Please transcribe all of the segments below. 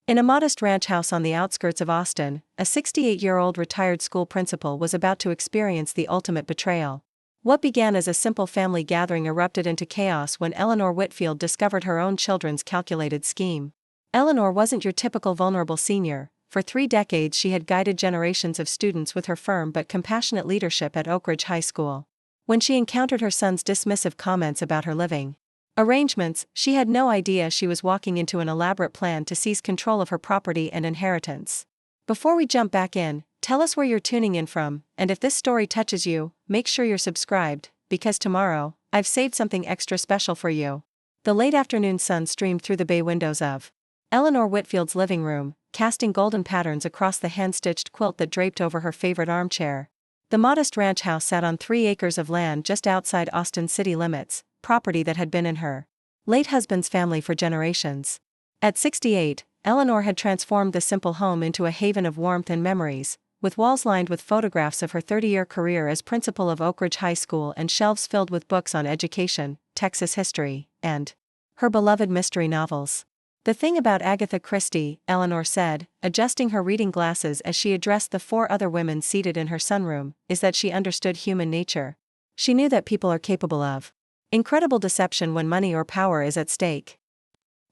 In a modest ranch house on the outskirts of Austin, a 68-year-old retired school principal was about to experience the ultimate betrayal. What began as a simple family gathering erupted into chaos when Eleanor Whitfield discovered her own children's calculated scheme. Eleanor wasn't your typical vulnerable senior. For 3 decades she had guided generations of students with her firm but compassionate leadership at Oakridge High School. When she encountered her son's dismissive comments about her living arrangements, she had no idea she was walking into an elaborate plan to seize control of her property and inheritance. Before we jump back in, tell us where you're tuning in from, and if this story touches you, make sure you're subscribed, because tomorrow, I've saved something extra special for you. The late afternoon sun streamed through the bay windows of Eleanor Whitfield's living room, casting golden patterns across the hand-stitched quilt that draped over her favorite armchair. The modest ranch house sat on 3 acres of land just outside Austin's city limits, property that had been in her late husband's family for generations. At 68, Eleanor had transformed the simple home into a haven of warmth and memories, with walls lined with photographs of her 30-year career as principal of Oakridge High School and shelves filled with books on education, Texas history, and her beloved mystery novels. "The thing about Agatha Christie," Eleanor said, adjusting her reading glasses as she addressed the 4 other women seated in her sunroom, "is that she understood human nature. She knew that people are capable of incredible deception when money or power is at stake."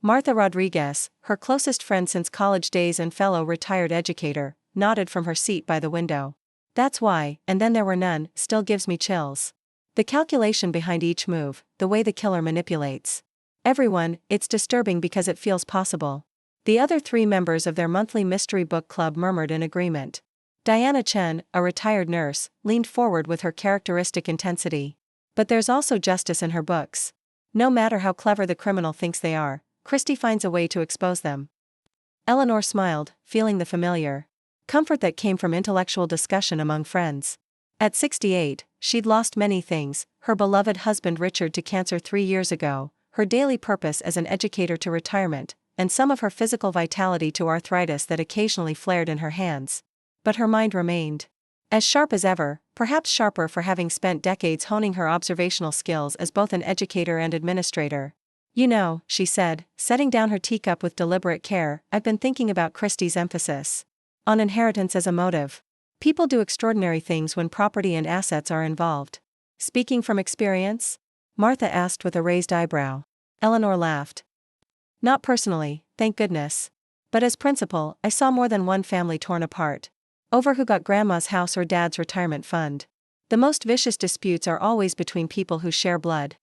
Martha Rodriguez, her closest friend since college days and fellow retired educator, nodded from her seat by the window. "That's why, and then there were none, still gives me chills. The calculation behind each move, the way the killer manipulates everyone, it's disturbing because it feels possible." The other 3 members of their monthly mystery book club murmured in agreement. Diana Chen, a retired nurse, leaned forward with her characteristic intensity. "But there's also justice in her books. No matter how clever the criminal thinks they are, Christie finds a way to expose them." Eleanor smiled, feeling the familiar comfort that came from intellectual discussion among friends. At 68, she'd lost many things: her beloved husband Richard to cancer 3 years ago, her daily purpose as an educator to retirement, and some of her physical vitality to arthritis that occasionally flared in her hands. But her mind remained as sharp as ever, perhaps sharper for having spent decades honing her observational skills as both an educator and administrator. "You know," she said, setting down her teacup with deliberate care, "I've been thinking about Christie's emphasis on inheritance as a motive. People do extraordinary things when property and assets are involved." "Speaking from experience?" Martha asked with a raised eyebrow. Eleanor laughed. "Not personally, thank goodness. But as principal, I saw more than one family torn apart over who got grandma's house or dad's retirement fund. The most vicious disputes are always between people who share blood."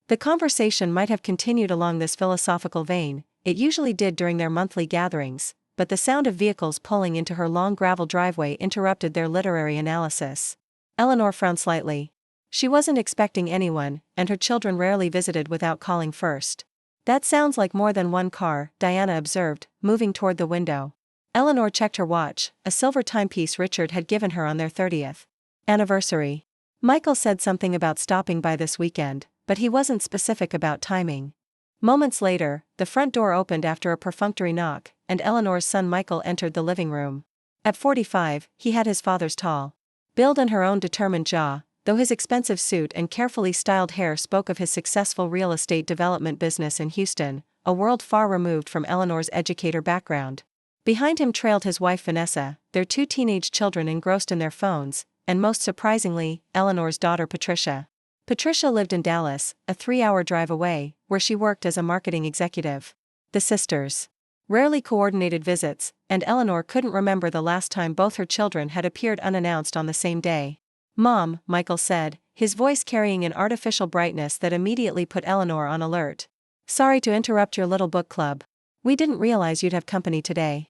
The conversation might have continued along this philosophical vein, it usually did during their monthly gatherings, but the sound of vehicles pulling into her long gravel driveway interrupted their literary analysis. Eleanor frowned slightly. She wasn't expecting anyone, and her children rarely visited without calling first. "That sounds like more than one car," Diana observed, moving toward the window. Eleanor checked her watch, a silver timepiece Richard had given her on their 30th anniversary. "Michael said something about stopping by this weekend, but he wasn't specific about timing." Moments later, the front door opened after a perfunctory knock, and Eleanor's son Michael entered the living room. At 45, he had his father's tall build and her own determined jaw, though his expensive suit and carefully styled hair spoke of his successful real estate development business in Houston, a world far removed from Eleanor's educator background. Behind him trailed his wife Vanessa, their 2 teenage children engrossed in their phones, and most surprisingly, Eleanor's daughter Patricia. Patricia lived in Dallas, a 3-hour drive away, where she worked as a marketing executive. The sisters rarely coordinated visits, and Eleanor couldn't remember the last time both her children had appeared unannounced on the same day. "Mom," Michael said, his voice carrying an artificial brightness that immediately put Eleanor on alert. "Sorry to interrupt your little book club. We didn't realize you'd have company today."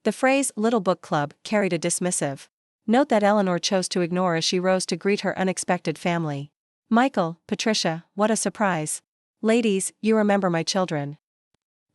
The phrase "little book club" carried a dismissive note that Eleanor chose to ignore as she rose to greet her unexpected family. "Michael, Patricia, what a surprise. Ladies, you remember my children."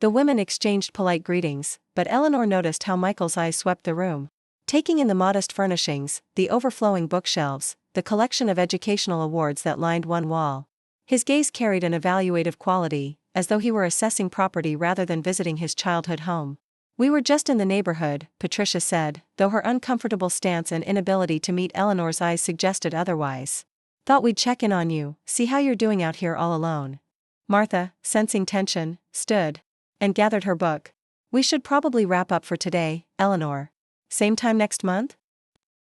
The women exchanged polite greetings, but Eleanor noticed how Michael's eyes swept the room, taking in the modest furnishings, the overflowing bookshelves, the collection of educational awards that lined one wall. His gaze carried an evaluative quality, as though he were assessing property rather than visiting his childhood home. "We were just in the neighborhood," Patricia said, though her uncomfortable stance and inability to meet Eleanor's eyes suggested otherwise. "Thought we'd check in on you, see how you're doing out here all alone." Martha, sensing tension, stood and gathered her book. We should probably wrap up for today, Eleanor. Same time next month?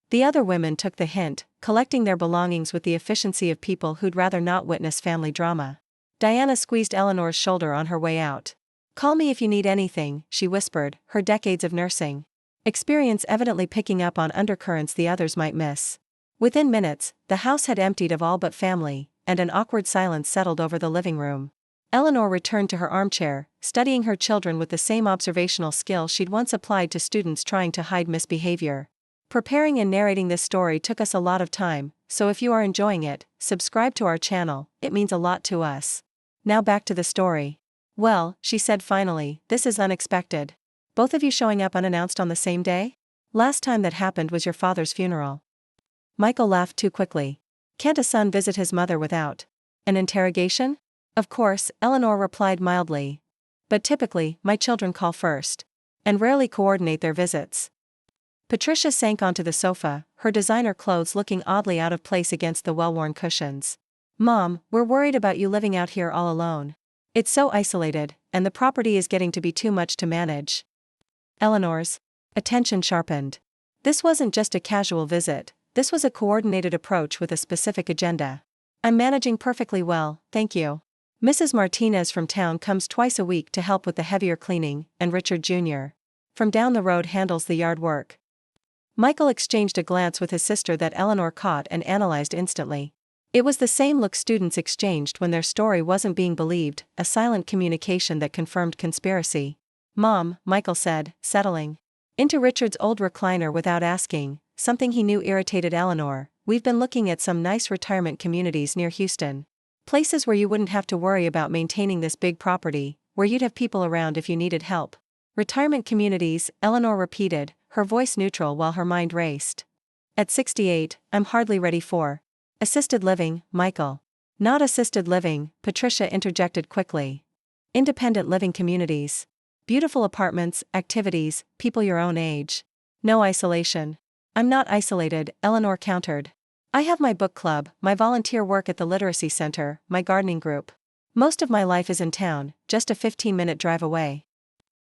The other women took the hint, collecting their belongings with the efficiency of people who'd rather not witness family drama. Diana squeezed Eleanor's shoulder on her way out. Call me if you need anything, she whispered, her decades of nursing experience evidently picking up on undercurrents the others might miss. Within minutes, the house had emptied of all but family, and an awkward silence settled over the living room. Eleanor returned to her armchair, studying her children with the same observational skill she'd once applied to students trying to hide misbehavior. Preparing and narrating this story took us a lot of time, so if you are enjoying it, subscribe to our channel, it means a lot to us. Now back to the story. Well, she said finally, this is unexpected. Both of you showing up unannounced on the same day? Last time that happened was your father's funeral. Michael laughed too quickly. Can't a son visit his mother without an interrogation? Of course, Eleanor replied mildly. But typically, my children call first. And rarely coordinate their visits. Patricia sank onto the sofa, her designer clothes looking oddly out of place against the well-worn cushions. Mom, we're worried about you living out here all alone. It's so isolated, and the property is getting to be too much to manage. Eleanor's attention sharpened. This wasn't just a casual visit, this was a coordinated approach with a specific agenda. I'm managing perfectly well, thank you. Mrs. Martinez from town comes twice a week to help with the heavier cleaning, and Richard Jr. from down the road handles the yard work. Michael exchanged a glance with his sister that Eleanor caught and analyzed instantly. It was the same look students exchanged when their story wasn't being believed, a silent communication that confirmed conspiracy. Mom, Michael said, settling into Richard's old recliner without asking, something he knew irritated Eleanor. We've been looking at some nice retirement communities near Houston. Places where you wouldn't have to worry about maintaining this big property, where you'd have people around if you needed help. Retirement communities, Eleanor repeated, her voice neutral while her mind raced. At 68, I'm hardly ready for assisted living, Michael. Not assisted living, Patricia interjected quickly. Independent living communities. Beautiful apartments, activities, people your own age. No isolation. I'm not isolated, Eleanor countered. I have my book club, my volunteer work at the literacy center, my gardening group. Most of my life is in town, just a 15-minute drive away.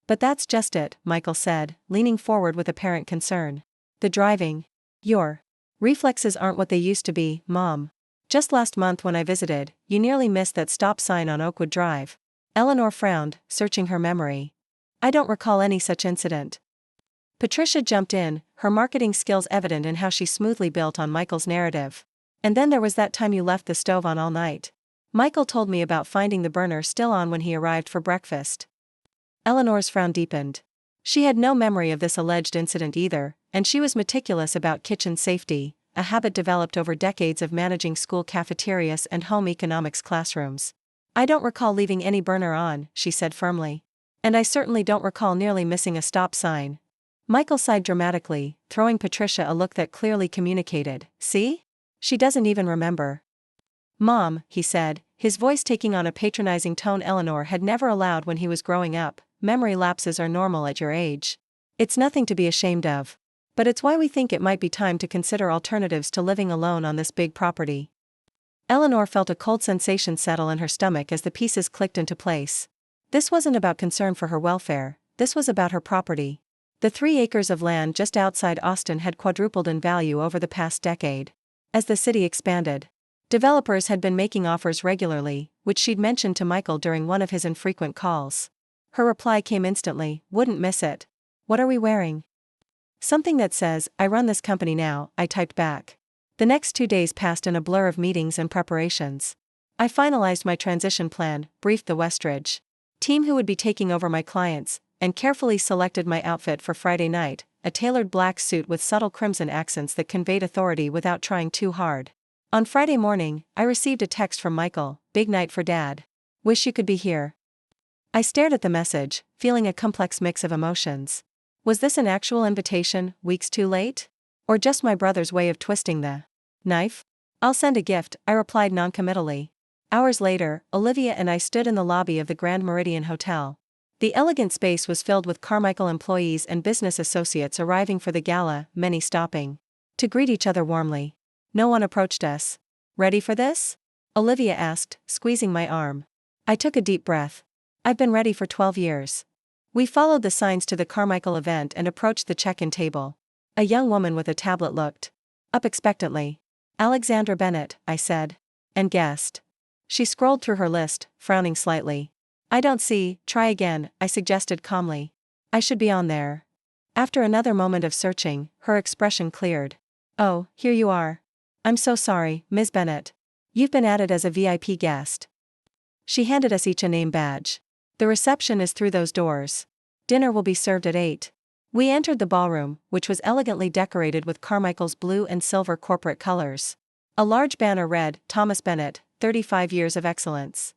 But that's just it, Michael said, leaning forward with apparent concern. The driving. Your reflexes aren't what they used to be, Mom. Just last month when I visited, you nearly missed that stop sign on Oakwood Drive. Eleanor frowned, searching her memory. I don't recall any such incident. Patricia jumped in, her marketing skills evident in how she smoothly built on Michael's narrative. And then there was that time you left the stove on all night. Michael told me about finding the burner still on when he arrived for breakfast. Eleanor's frown deepened. She had no memory of this alleged incident either, and she was meticulous about kitchen safety, a habit developed over decades of managing school cafeterias and home economics classrooms. I don't recall leaving any burner on, she said firmly. And I certainly don't recall nearly missing a stop sign. Michael sighed dramatically, throwing Patricia a look that clearly communicated, see? She doesn't even remember. Mom, he said, his voice taking on a patronizing tone Eleanor had never allowed when he was growing up. Memory lapses are normal at your age. It's nothing to be ashamed of. But it's why we think it might be time to consider alternatives to living alone on this big property. Eleanor felt a cold sensation settle in her stomach as the pieces clicked into place. This wasn't about concern for her welfare, this was about her property. The 3 acres of land just outside Austin had quadrupled in value over the past decade. As the city expanded, developers had been making offers regularly, which she'd mentioned to Michael during one of his infrequent calls. Her reply came instantly, wouldn't miss it. What are we wearing? Something that says, I run this company now, I typed back. The next 2 days passed in a blur of meetings and preparations. I finalized my transition plan, briefed the Westridge team who would be taking over my clients, and carefully selected my outfit for Friday night, a tailored black suit with subtle crimson accents that conveyed authority without trying too hard. On Friday morning, I received a text from Michael, big night for Dad. Wish you could be here. I stared at the message, feeling a complex mix of emotions. Was this an actual invitation, weeks too late? Or just my brother's way of twisting the knife? I'll send a gift, I replied noncommittally. Hours later, Olivia and I stood in the lobby of the Grand Meridian Hotel. The elegant space was filled with Carmichael employees and business associates arriving for the gala, many stopping to greet each other warmly. No one approached us. Ready for this? Olivia asked, squeezing my arm. I took a deep breath. I've been ready for 12 years. We followed the signs to the Carmichael event and approached the check-in table. A young woman with a tablet looked up expectantly. Alexandra Bennett, I said. And guessed. She scrolled through her list, frowning slightly. I don't see, try again, I suggested calmly. I should be on there. After another moment of searching, her expression cleared. Oh, here you are. I'm so sorry, Ms. Bennett. You've been added as a VIP guest. She handed us each a name badge. The reception is through those doors. Dinner will be served at 8. We entered the ballroom, which was elegantly decorated with Carmichael's blue and silver corporate colors. A large banner read, Thomas Bennett, 35 years of excellence.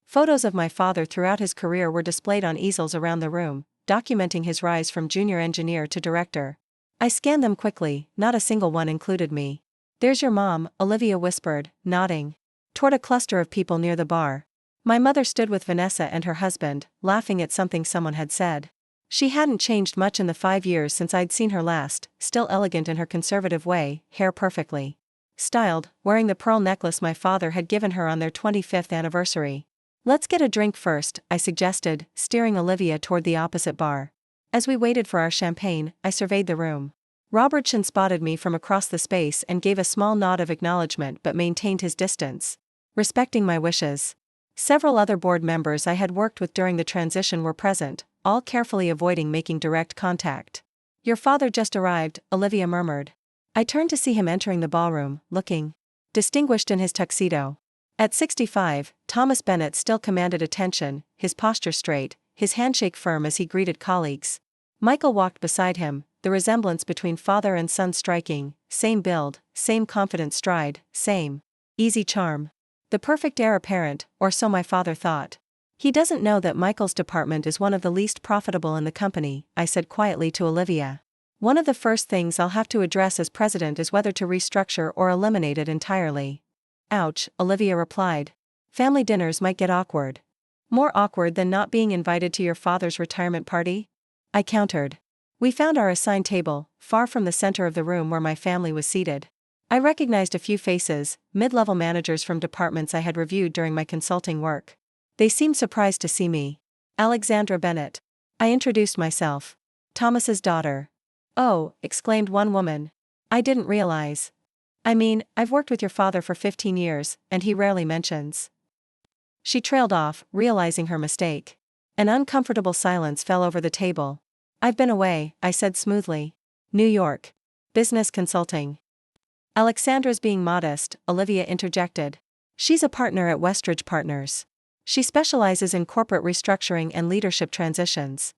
Photos of my father throughout his career were displayed on easels around the room, documenting his rise from junior engineer to director. I scanned them quickly, not a single one included me. There's your mom, Olivia whispered, nodding toward a cluster of people near the bar. My mother stood with Vanessa and her husband, laughing at something someone had said. She hadn't changed much in the 5 years since I'd seen her last, still elegant in her conservative way, hair perfectly styled, wearing the pearl necklace my father had given her on their 25th anniversary. Let's get a drink first, I suggested, steering Olivia toward the opposite bar. As we waited for our champagne, I surveyed the room. Robertson spotted me from across the space and gave a small nod of acknowledgement but maintained his distance, respecting my wishes. Several other board members I had worked with during the transition were present, all carefully avoiding making direct contact. Your father just arrived, Olivia murmured. I turned to see him entering the ballroom, looking distinguished in his tuxedo. At 65, Thomas Bennett still commanded attention, his posture straight, his handshake firm as he greeted colleagues. Michael walked beside him, the resemblance between father and son striking, same build, same confident stride, same easy charm. The perfect heir apparent, or so my father thought. He doesn't know that Michael's department is one of the least profitable in the company, I said quietly to Olivia. One of the first things I'll have to address as president is whether to restructure or eliminate it entirely. Ouch, Olivia replied. Family dinners might get awkward. More awkward than not being invited to your father's retirement party? I countered. We found our assigned table, far from the center of the room where my family was seated. I recognized a few faces, mid-level managers from departments I had reviewed during my consulting work. They seemed surprised to see me. Alexandra Bennett. I introduced myself. Thomas's daughter. Oh, exclaimed one woman. I didn't realize. I mean, I've worked with your father for 15 years, and he rarely mentions. She trailed off, realizing her mistake. An uncomfortable silence fell over the table. I've been away, I said smoothly. New York. Business consulting. Alexandra's being modest, Olivia interjected. She's a partner at Westridge Partners. She specializes in corporate restructuring and leadership transitions.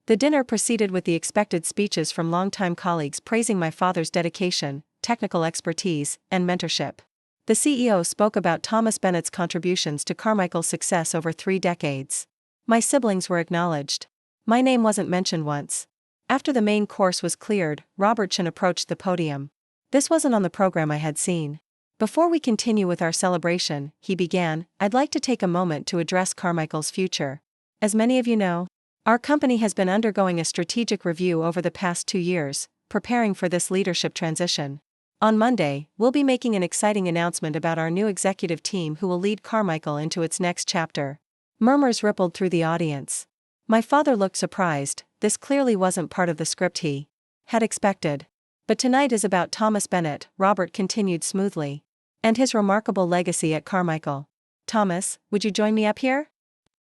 The dinner proceeded with the expected speeches from longtime colleagues praising my father's dedication, technical expertise, and mentorship. The CEO spoke about Thomas Bennett's contributions to Carmichael's success over 3 decades. My siblings were acknowledged. My name wasn't mentioned once. After the main course was cleared, Robertson approached the podium. This wasn't on the program I had seen. Before we continue with our celebration, he began, I'd like to take a moment to address Carmichael's future. As many of you know, our company has been undergoing a strategic review over the past 2 years, preparing for this leadership transition. On Monday, we'll be making an exciting announcement about our new executive team who will lead Carmichael into its next chapter. Murmurs rippled through the audience. My father looked surprised. This clearly wasn't part of the script he had expected. But tonight is about Thomas Bennett, Robert continued smoothly. And his remarkable legacy at Carmichael. Thomas, would you join me up here?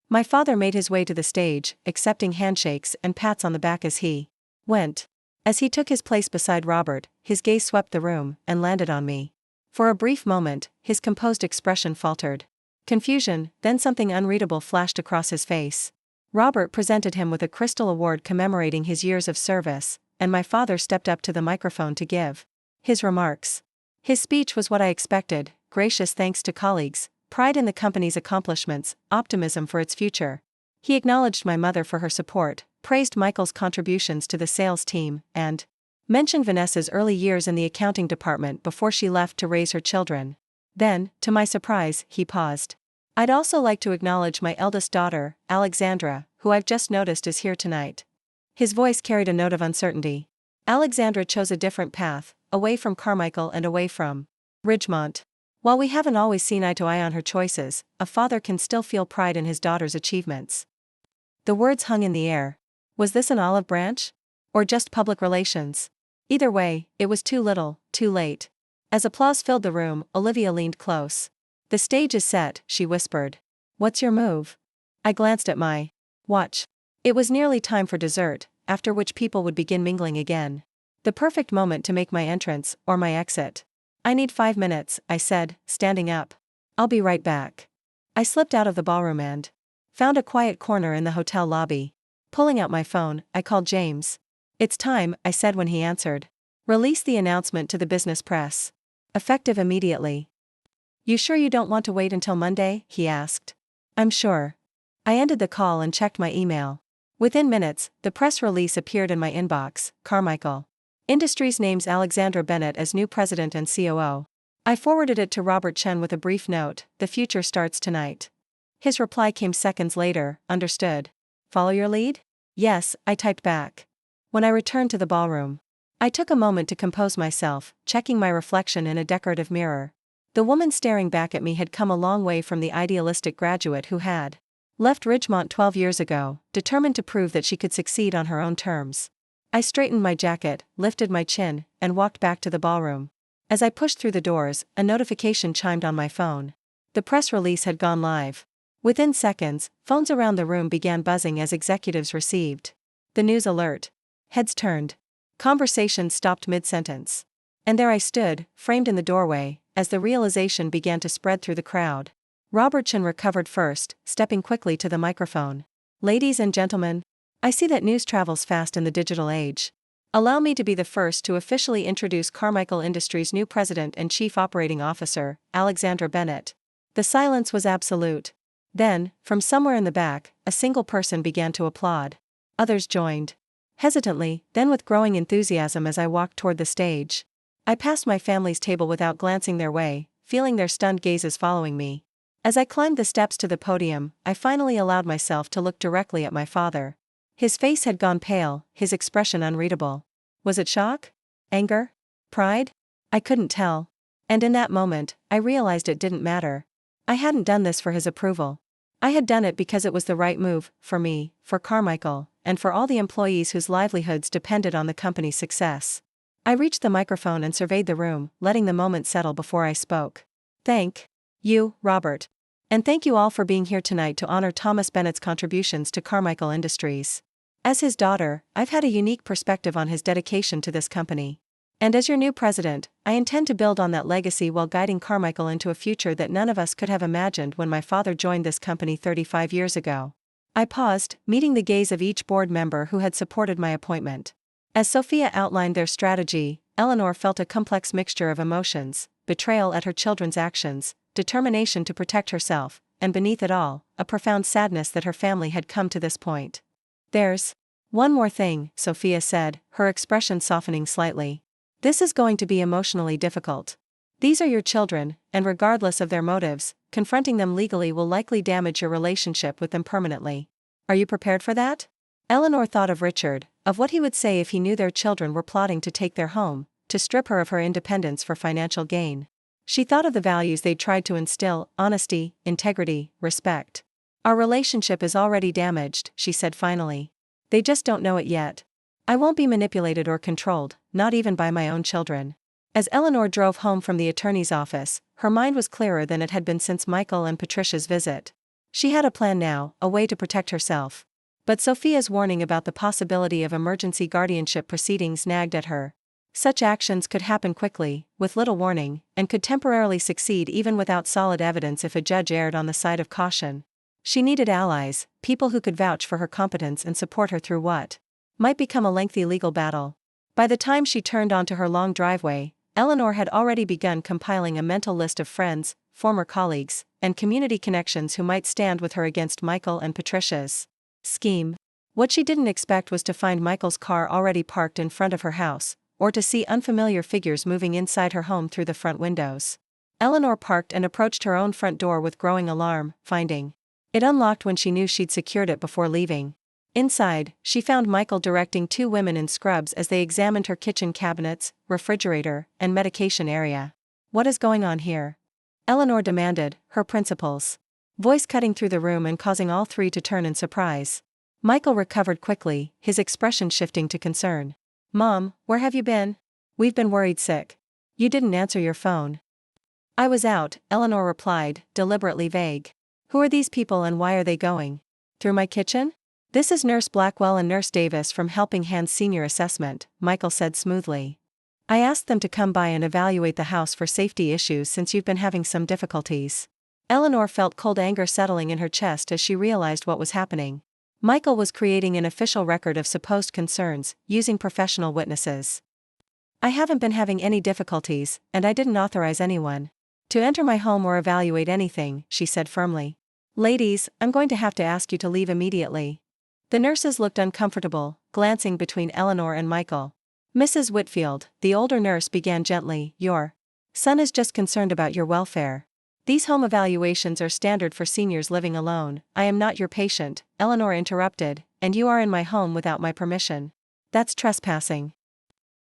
My father made his way to the stage, accepting handshakes and pats on the back as he went. As he took his place beside Robert, his gaze swept the room and landed on me. For a brief moment, his composed expression faltered. Confusion, then something unreadable flashed across his face. Robert presented him with a crystal award commemorating his years of service, and my father stepped up to the microphone to give his remarks. His speech was what I expected, gracious thanks to colleagues, pride in the company's accomplishments, optimism for its future. He acknowledged my mother for her support, praised Michael's contributions to the sales team, and mentioned Vanessa's early years in the accounting department before she left to raise her children. Then, to my surprise, he paused. I'd also like to acknowledge my eldest daughter, Alexandra, who I've just noticed is here tonight. His voice carried a note of uncertainty. Alexandra chose a different path, away from Carmichael and away from Ridgemont. While we haven't always seen eye to eye on her choices, a father can still feel pride in his daughter's achievements. The words hung in the air. Was this an olive branch? Or just public relations? Either way, it was too little, too late. As applause filled the room, Olivia leaned close. The stage is set, she whispered. What's your move? I glanced at my watch. It was nearly time for dessert, after which people would begin mingling again. The perfect moment to make my entrance, or my exit. I need 5 minutes, I said, standing up. I'll be right back. I slipped out of the ballroom and found a quiet corner in the hotel lobby. Pulling out my phone, I called James. It's time, I said when he answered. Release the announcement to the business press. Effective immediately. You sure you don't want to wait until Monday? He asked. I'm sure. I ended the call and checked my email. Within minutes, the press release appeared in my inbox. Carmichael Industries names Alexandra Bennett as new president and COO. I forwarded it to Robert Chen with a brief note, the future starts tonight. His reply came seconds later, understood. Follow your lead? Yes, I typed back. When I returned to the ballroom, I took a moment to compose myself, checking my reflection in a decorative mirror. The woman staring back at me had come a long way from the idealistic graduate who had left Ridgemont 12 years ago, determined to prove that she could succeed on her own terms. I straightened my jacket, lifted my chin, and walked back to the ballroom. As I pushed through the doors, a notification chimed on my phone. The press release had gone live. Within seconds, phones around the room began buzzing as executives received the news alert. Heads turned. Conversation stopped mid-sentence. And there I stood, framed in the doorway, as the realization began to spread through the crowd. Robertson recovered first, stepping quickly to the microphone. Ladies and gentlemen, I see that news travels fast in the digital age. Allow me to be the first to officially introduce Carmichael Industries' new president and chief operating officer, Alexandra Bennett. The silence was absolute. Then, from somewhere in the back, a single person began to applaud. Others joined. Hesitantly, then with growing enthusiasm as I walked toward the stage. I passed my family's table without glancing their way, feeling their stunned gazes following me. As I climbed the steps to the podium, I finally allowed myself to look directly at my father. His face had gone pale, his expression unreadable. Was it shock? Anger? Pride? I couldn't tell. And in that moment, I realized it didn't matter. I hadn't done this for his approval. I had done it because it was the right move, for me, for Carmichael, and for all the employees whose livelihoods depended on the company's success. I reached the microphone and surveyed the room, letting the moment settle before I spoke. Thank you, Robert. And thank you all for being here tonight to honor Thomas Bennett's contributions to Carmichael Industries. As his daughter, I've had a unique perspective on his dedication to this company. And as your new president, I intend to build on that legacy while guiding Carmichael into a future that none of us could have imagined when my father joined this company 35 years ago. I paused, meeting the gaze of each board member who had supported my appointment. As Sophia outlined their strategy, Eleanor felt a complex mixture of emotions: betrayal at her children's actions, determination to protect herself, and beneath it all, a profound sadness that her family had come to this point. There's one more thing, Sophia said, her expression softening slightly. This is going to be emotionally difficult. These are your children, and regardless of their motives, confronting them legally will likely damage your relationship with them permanently. Are you prepared for that? Eleanor thought of Richard, of what he would say if he knew their children were plotting to take their home, to strip her of her independence for financial gain. She thought of the values they'd tried to instill: honesty, integrity, respect. Our relationship is already damaged, she said finally. They just don't know it yet. I won't be manipulated or controlled, not even by my own children. As Eleanor drove home from the attorney's office, her mind was clearer than it had been since Michael and Patricia's visit. She had a plan now, a way to protect herself. But Sophia's warning about the possibility of emergency guardianship proceedings nagged at her. Such actions could happen quickly, with little warning, and could temporarily succeed even without solid evidence if a judge erred on the side of caution. She needed allies, people who could vouch for her competence and support her through what might become a lengthy legal battle. By the time she turned onto her long driveway, Eleanor had already begun compiling a mental list of friends, former colleagues, and community connections who might stand with her against Michael and Patricia's scheme. What she didn't expect was to find Michael's car already parked in front of her house, or to see unfamiliar figures moving inside her home through the front windows. Eleanor parked and approached her own front door with growing alarm, finding it unlocked when she knew she'd secured it before leaving. Inside, she found Michael directing two women in scrubs as they examined her kitchen cabinets, refrigerator, and medication area. What is going on here? Eleanor demanded, her principal's voice cutting through the room and causing all three to turn in surprise. Michael recovered quickly, his expression shifting to concern. "Mom, where have you been? We've been worried sick. You didn't answer your phone." "I was out," Eleanor replied, deliberately vague. "Who are these people and why are they going through my kitchen?" "This is Nurse Blackwell and Nurse Davis from Helping Hands Senior Assessment," Michael said smoothly. "I asked them to come by and evaluate the house for safety issues since you've been having some difficulties." Eleanor felt cold anger settling in her chest as she realized what was happening. Michael was creating an official record of supposed concerns, using professional witnesses. "I haven't been having any difficulties, and I didn't authorize anyone to enter my home or evaluate anything," she said firmly. "Ladies, I'm going to have to ask you to leave immediately." The nurses looked uncomfortable, glancing between Eleanor and Michael. "Mrs. Whitfield," the older nurse began gently, "your son is just concerned about your welfare. These home evaluations are standard for seniors living alone." "I am not your patient," Eleanor interrupted, "and you are in my home without my permission. That's trespassing."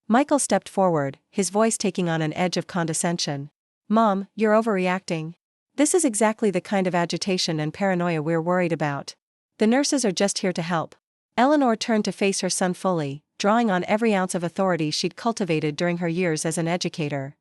Michael stepped forward, his voice taking on an edge of condescension. "Mom, you're overreacting. This is exactly the kind of agitation and paranoia we're worried about. The nurses are just here to help." Eleanor turned to face her son fully, drawing on every ounce of authority she'd cultivated during her years as an educator.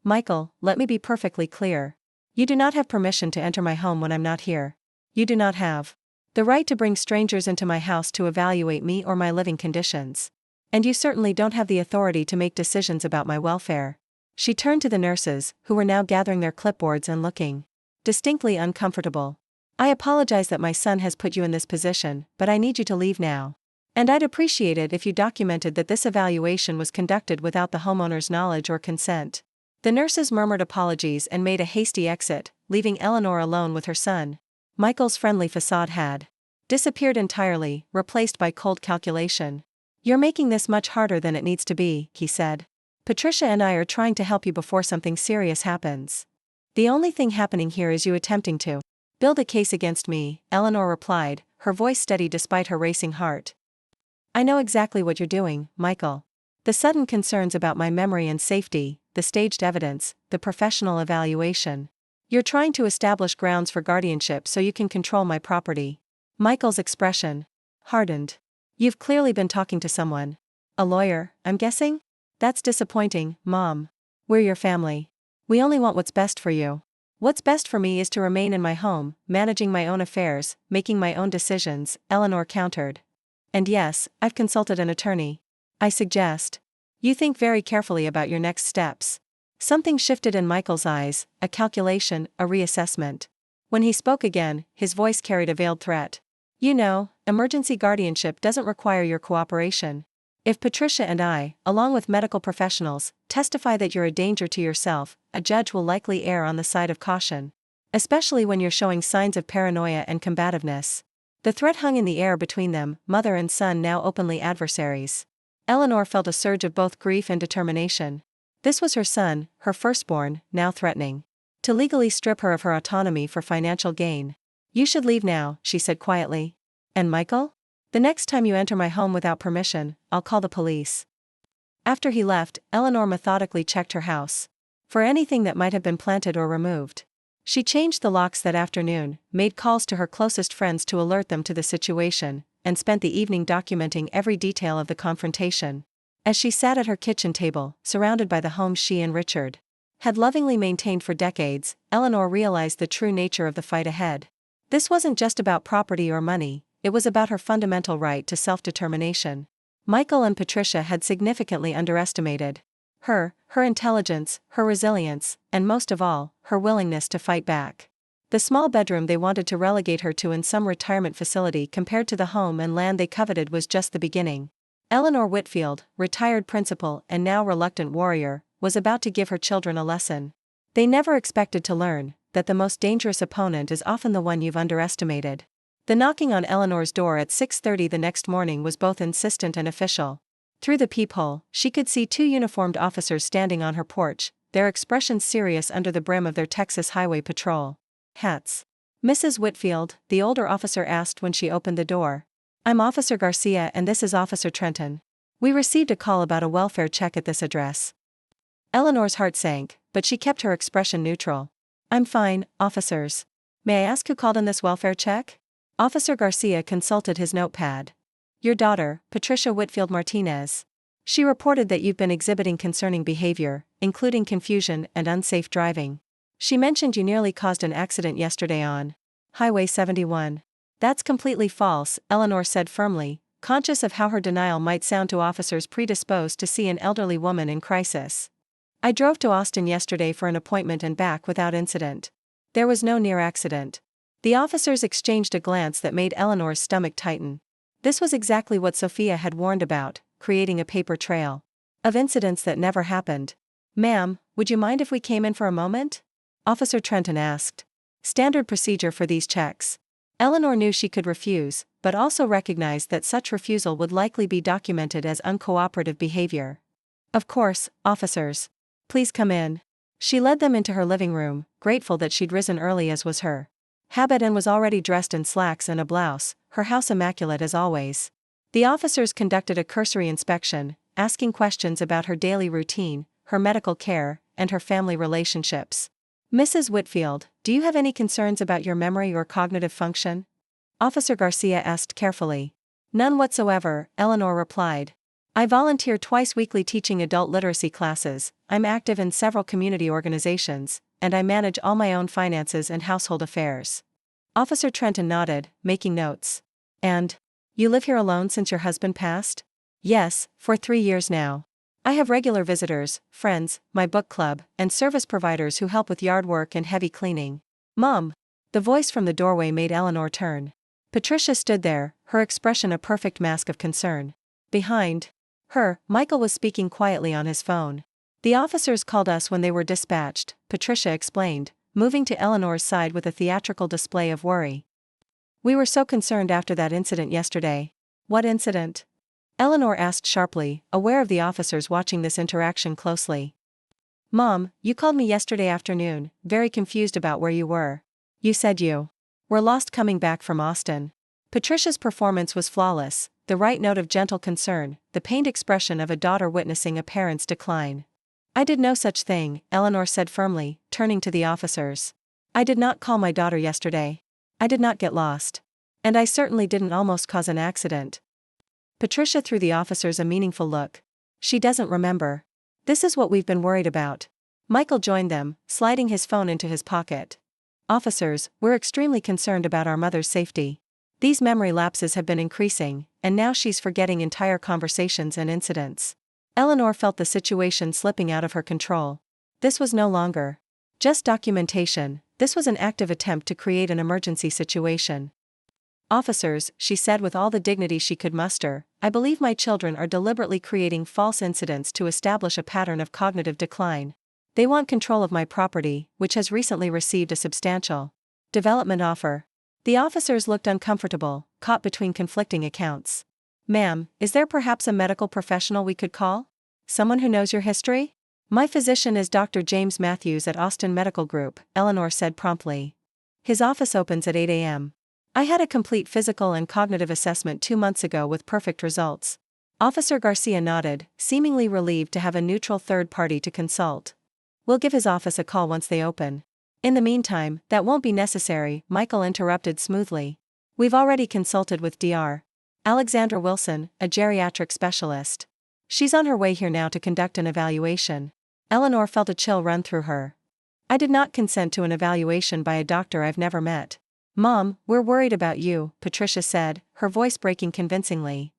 "Michael, let me be perfectly clear. You do not have permission to enter my home when I'm not here. You do not have the right to bring strangers into my house to evaluate me or my living conditions. And you certainly don't have the authority to make decisions about my welfare." She turned to the nurses, who were now gathering their clipboards and looking distinctly uncomfortable. "I apologize that my son has put you in this position, but I need you to leave now. And I'd appreciate it if you documented that this evaluation was conducted without the homeowner's knowledge or consent." The nurses murmured apologies and made a hasty exit, leaving Eleanor alone with her son. Michael's friendly facade had disappeared entirely, replaced by cold calculation. "You're making this much harder than it needs to be," he said. "Patricia and I are trying to help you before something serious happens. The only thing happening here is you attempting to build a case against me," Eleanor replied, her voice steady despite her racing heart. "I know exactly what you're doing, Michael. The sudden concerns about my memory and safety, the staged evidence, the professional evaluation. You're trying to establish grounds for guardianship so you can control my property." Michael's expression hardened. "You've clearly been talking to someone. A lawyer, I'm guessing? That's disappointing, Mom. We're your family. We only want what's best for you." "What's best for me is to remain in my home, managing my own affairs, making my own decisions," Eleanor countered. "And yes, I've consulted an attorney. I suggest you think very carefully about your next steps." Something shifted in Michael's eyes, a calculation, a reassessment. When he spoke again, his voice carried a veiled threat. "You know, emergency guardianship doesn't require your cooperation. If Patricia and I, along with medical professionals, testify that you're a danger to yourself, a judge will likely err on the side of caution. Especially when you're showing signs of paranoia and combativeness." The threat hung in the air between them, mother and son now openly adversaries. Eleanor felt a surge of both grief and determination. This was her son, her firstborn, now threatening to legally strip her of her autonomy for financial gain. "You should leave now," she said quietly. "And Michael? The next time you enter my home without permission, I'll call the police." After he left, Eleanor methodically checked her house for anything that might have been planted or removed. She changed the locks that afternoon, made calls to her closest friends to alert them to the situation, and spent the evening documenting every detail of the confrontation. As she sat at her kitchen table, surrounded by the home she and Richard had lovingly maintained for decades, Eleanor realized the true nature of the fight ahead. This wasn't just about property or money, it was about her fundamental right to self-determination. Michael and Patricia had significantly underestimated her intelligence, her resilience, and most of all, her willingness to fight back. The small bedroom they wanted to relegate her to in some retirement facility compared to the home and land they coveted was just the beginning. Eleanor Whitfield, retired principal and now reluctant warrior, was about to give her children a lesson they never expected to learn, that the most dangerous opponent is often the one you've underestimated. The knocking on Eleanor's door at 6:30 the next morning was both insistent and official. Through the peephole, she could see two uniformed officers standing on her porch, their expressions serious under the brim of their Texas Highway Patrol hats. "Mrs. Whitfield," the older officer asked when she opened the door. "I'm Officer Garcia and this is Officer Trenton. We received a call about a welfare check at this address." Eleanor's heart sank, but she kept her expression neutral. "I'm fine, officers. May I ask who called in this welfare check?" Officer Garcia consulted his notepad. Your daughter, Patricia Whitfield Martinez. She reported that you've been exhibiting concerning behavior, including confusion and unsafe driving. She mentioned you nearly caused an accident yesterday on Highway 71. That's completely false, Eleanor said firmly, conscious of how her denial might sound to officers predisposed to see an elderly woman in crisis. I drove to Austin yesterday for an appointment and back without incident. There was no near accident. The officers exchanged a glance that made Eleanor's stomach tighten. This was exactly what Sophia had warned about, creating a paper trail of incidents that never happened. Ma'am, would you mind if we came in for a moment? Officer Trenton asked. Standard procedure for these checks. Eleanor knew she could refuse, but also recognized that such refusal would likely be documented as uncooperative behavior. Of course, officers. Please come in. She led them into her living room, grateful that she'd risen early as was her habit and was already dressed in slacks and a blouse, her house immaculate as always. The officers conducted a cursory inspection, asking questions about her daily routine, her medical care, and her family relationships. Mrs. Whitfield, do you have any concerns about your memory or cognitive function? Officer Garcia asked carefully. None whatsoever, Eleanor replied. I volunteer twice weekly teaching adult literacy classes, I'm active in several community organizations, and I manage all my own finances and household affairs. Officer Trenton nodded, making notes. And you live here alone since your husband passed? Yes, for 3 years now. I have regular visitors, friends, my book club, and service providers who help with yard work and heavy cleaning. Mom! The voice from the doorway made Eleanor turn. Patricia stood there, her expression a perfect mask of concern. Behind her, Michael was speaking quietly on his phone. The officers called us when they were dispatched, Patricia explained, moving to Eleanor's side with a theatrical display of worry. We were so concerned after that incident yesterday. What incident? Eleanor asked sharply, aware of the officers watching this interaction closely. Mom, you called me yesterday afternoon, very confused about where you were. You said you were lost coming back from Austin. Patricia's performance was flawless, the right note of gentle concern, the pained expression of a daughter witnessing a parent's decline. I did no such thing, Eleanor said firmly, turning to the officers. I did not call my daughter yesterday. I did not get lost. And I certainly didn't almost cause an accident. Patricia threw the officers a meaningful look. She doesn't remember. This is what we've been worried about. Michael joined them, sliding his phone into his pocket. Officers, we're extremely concerned about our mother's safety. These memory lapses have been increasing, and now she's forgetting entire conversations and incidents. Eleanor felt the situation slipping out of her control. This was no longer just documentation, this was an active attempt to create an emergency situation. Officers, she said with all the dignity she could muster, I believe my children are deliberately creating false incidents to establish a pattern of cognitive decline. They want control of my property, which has recently received a substantial development offer. The officers looked uncomfortable, caught between conflicting accounts. Ma'am, is there perhaps a medical professional we could call? Someone who knows your history? My physician is Dr. James Matthews at Austin Medical Group, Eleanor said promptly. His office opens at 8 a.m. I had a complete physical and cognitive assessment 2 months ago with perfect results. Officer Garcia nodded, seemingly relieved to have a neutral third party to consult. We'll give his office a call once they open. In the meantime, that won't be necessary, Michael interrupted smoothly. We've already consulted with Dr. Alexandra Wilson, a geriatric specialist. She's on her way here now to conduct an evaluation. Eleanor felt a chill run through her. I did not consent to an evaluation by a doctor I've never met. Mom, we're worried about you, Patricia said, her voice breaking convincingly.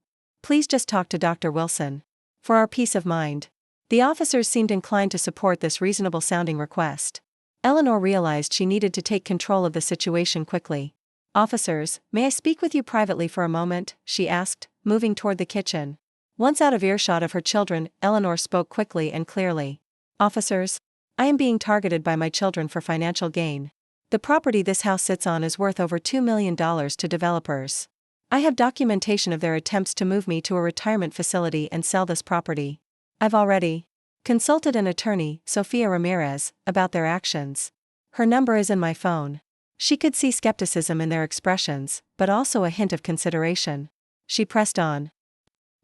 Please just talk to Dr. Wilson. For our peace of mind. The officers seemed inclined to support this reasonable-sounding request. Eleanor realized she needed to take control of the situation quickly. Officers, may I speak with you privately for a moment? She asked, moving toward the kitchen. Once out of earshot of her children, Eleanor spoke quickly and clearly. Officers, I am being targeted by my children for financial gain. The property this house sits on is worth over $2 million to developers. I have documentation of their attempts to move me to a retirement facility and sell this property. I've already consulted an attorney, Sophia Ramirez, about their actions. Her number is in my phone. She could see skepticism in their expressions, but also a hint of consideration. She pressed on.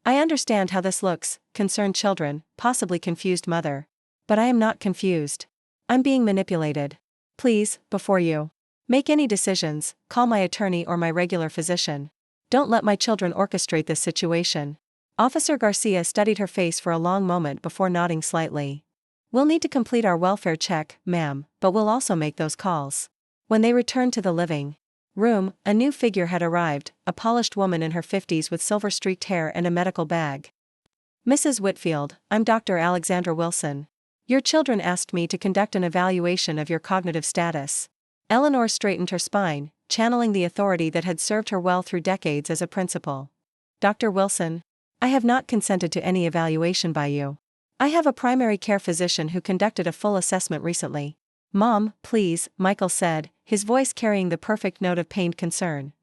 I understand how this looks, concerned children, possibly confused mother. But I am not confused. I'm being manipulated. Please, before you Make any decisions, call my attorney or my regular physician. Don't let my children orchestrate this situation. Officer Garcia studied her face for a long moment before nodding slightly. We'll need to complete our welfare check, ma'am, but we'll also make those calls. When they returned to the living room, a new figure had arrived, a polished woman in her 50s with silver-streaked hair and a medical bag. Mrs. Whitfield, I'm Dr. Alexandra Wilson. Your children asked me to conduct an evaluation of your cognitive status. Eleanor straightened her spine, channeling the authority that had served her well through decades as a principal. Dr. Wilson, I have not consented to any evaluation by you. I have a primary care physician who conducted a full assessment recently. Mom, please, Michael said, his voice carrying the perfect note of pained concern.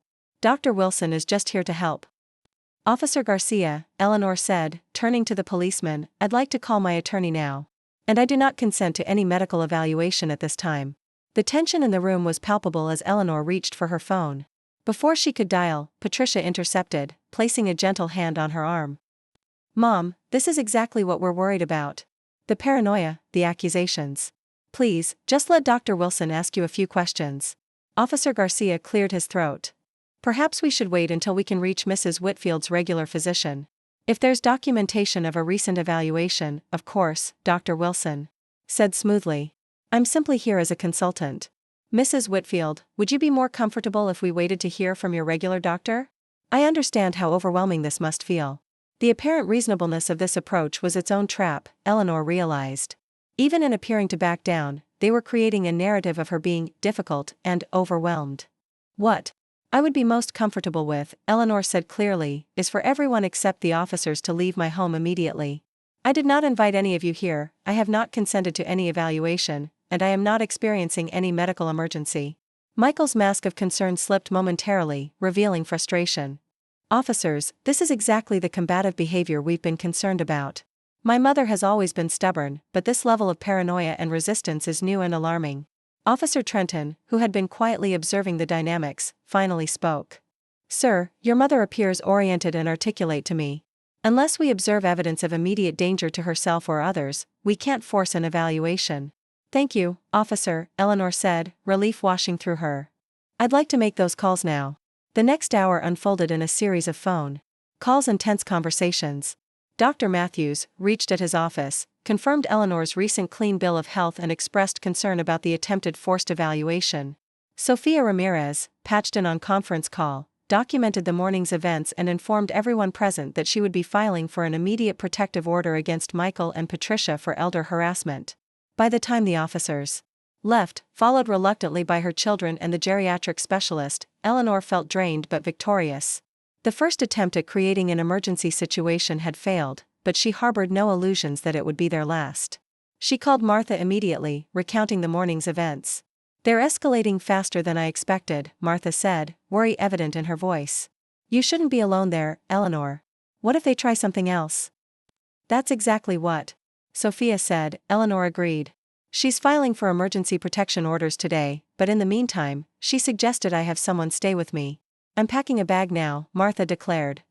Dr. Wilson is just here to help. Officer Garcia, Eleanor said, turning to the policeman, I'd like to call my attorney now. And I do not consent to any medical evaluation at this time. The tension in the room was palpable as Eleanor reached for her phone. Before she could dial, Patricia intercepted, placing a gentle hand on her arm. Mom, this is exactly what we're worried about. The paranoia, the accusations. Please, just let Dr. Wilson ask you a few questions. Officer Garcia cleared his throat. Perhaps we should wait until we can reach Mrs. Whitfield's regular physician. If there's documentation of a recent evaluation, of course, Dr. Wilson said smoothly. I'm simply here as a consultant. Mrs. Whitfield, would you be more comfortable if we waited to hear from your regular doctor? I understand how overwhelming this must feel. The apparent reasonableness of this approach was its own trap, Eleanor realized. Even in appearing to back down, they were creating a narrative of her being difficult and overwhelmed. What I would be most comfortable with, Eleanor said clearly, is for everyone except the officers to leave my home immediately. I did not invite any of you here, I have not consented to any evaluation, and I am not experiencing any medical emergency. Michael's mask of concern slipped momentarily, revealing frustration. Officers, this is exactly the combative behavior we've been concerned about. My mother has always been stubborn, but this level of paranoia and resistance is new and alarming. Officer Trenton, who had been quietly observing the dynamics, finally spoke. Sir, your mother appears oriented and articulate to me. Unless we observe evidence of immediate danger to herself or others, we can't force an evaluation. Thank you, officer, Eleanor said, relief washing through her. I'd like to make those calls now. The next hour unfolded in a series of phone calls and tense conversations. Dr. Matthews, reached at his office, confirmed Eleanor's recent clean bill of health and expressed concern about the attempted forced evaluation. Sophia Ramirez, patched in on conference call, documented the morning's events and informed everyone present that she would be filing for an immediate protective order against Michael and Patricia for elder harassment. By the time the officers left, followed reluctantly by her children and the geriatric specialist, Eleanor felt drained but victorious. The first attempt at creating an emergency situation had failed, but she harbored no illusions that it would be their last. She called Martha immediately, recounting the morning's events. They're escalating faster than I expected, Martha said, worry evident in her voice. You shouldn't be alone there, Eleanor. What if they try something else? That's exactly what Sophia said, Eleanor agreed. She's filing for emergency protection orders today, but in the meantime, she suggested I have someone stay with me. I'm packing a bag now, Martha declared.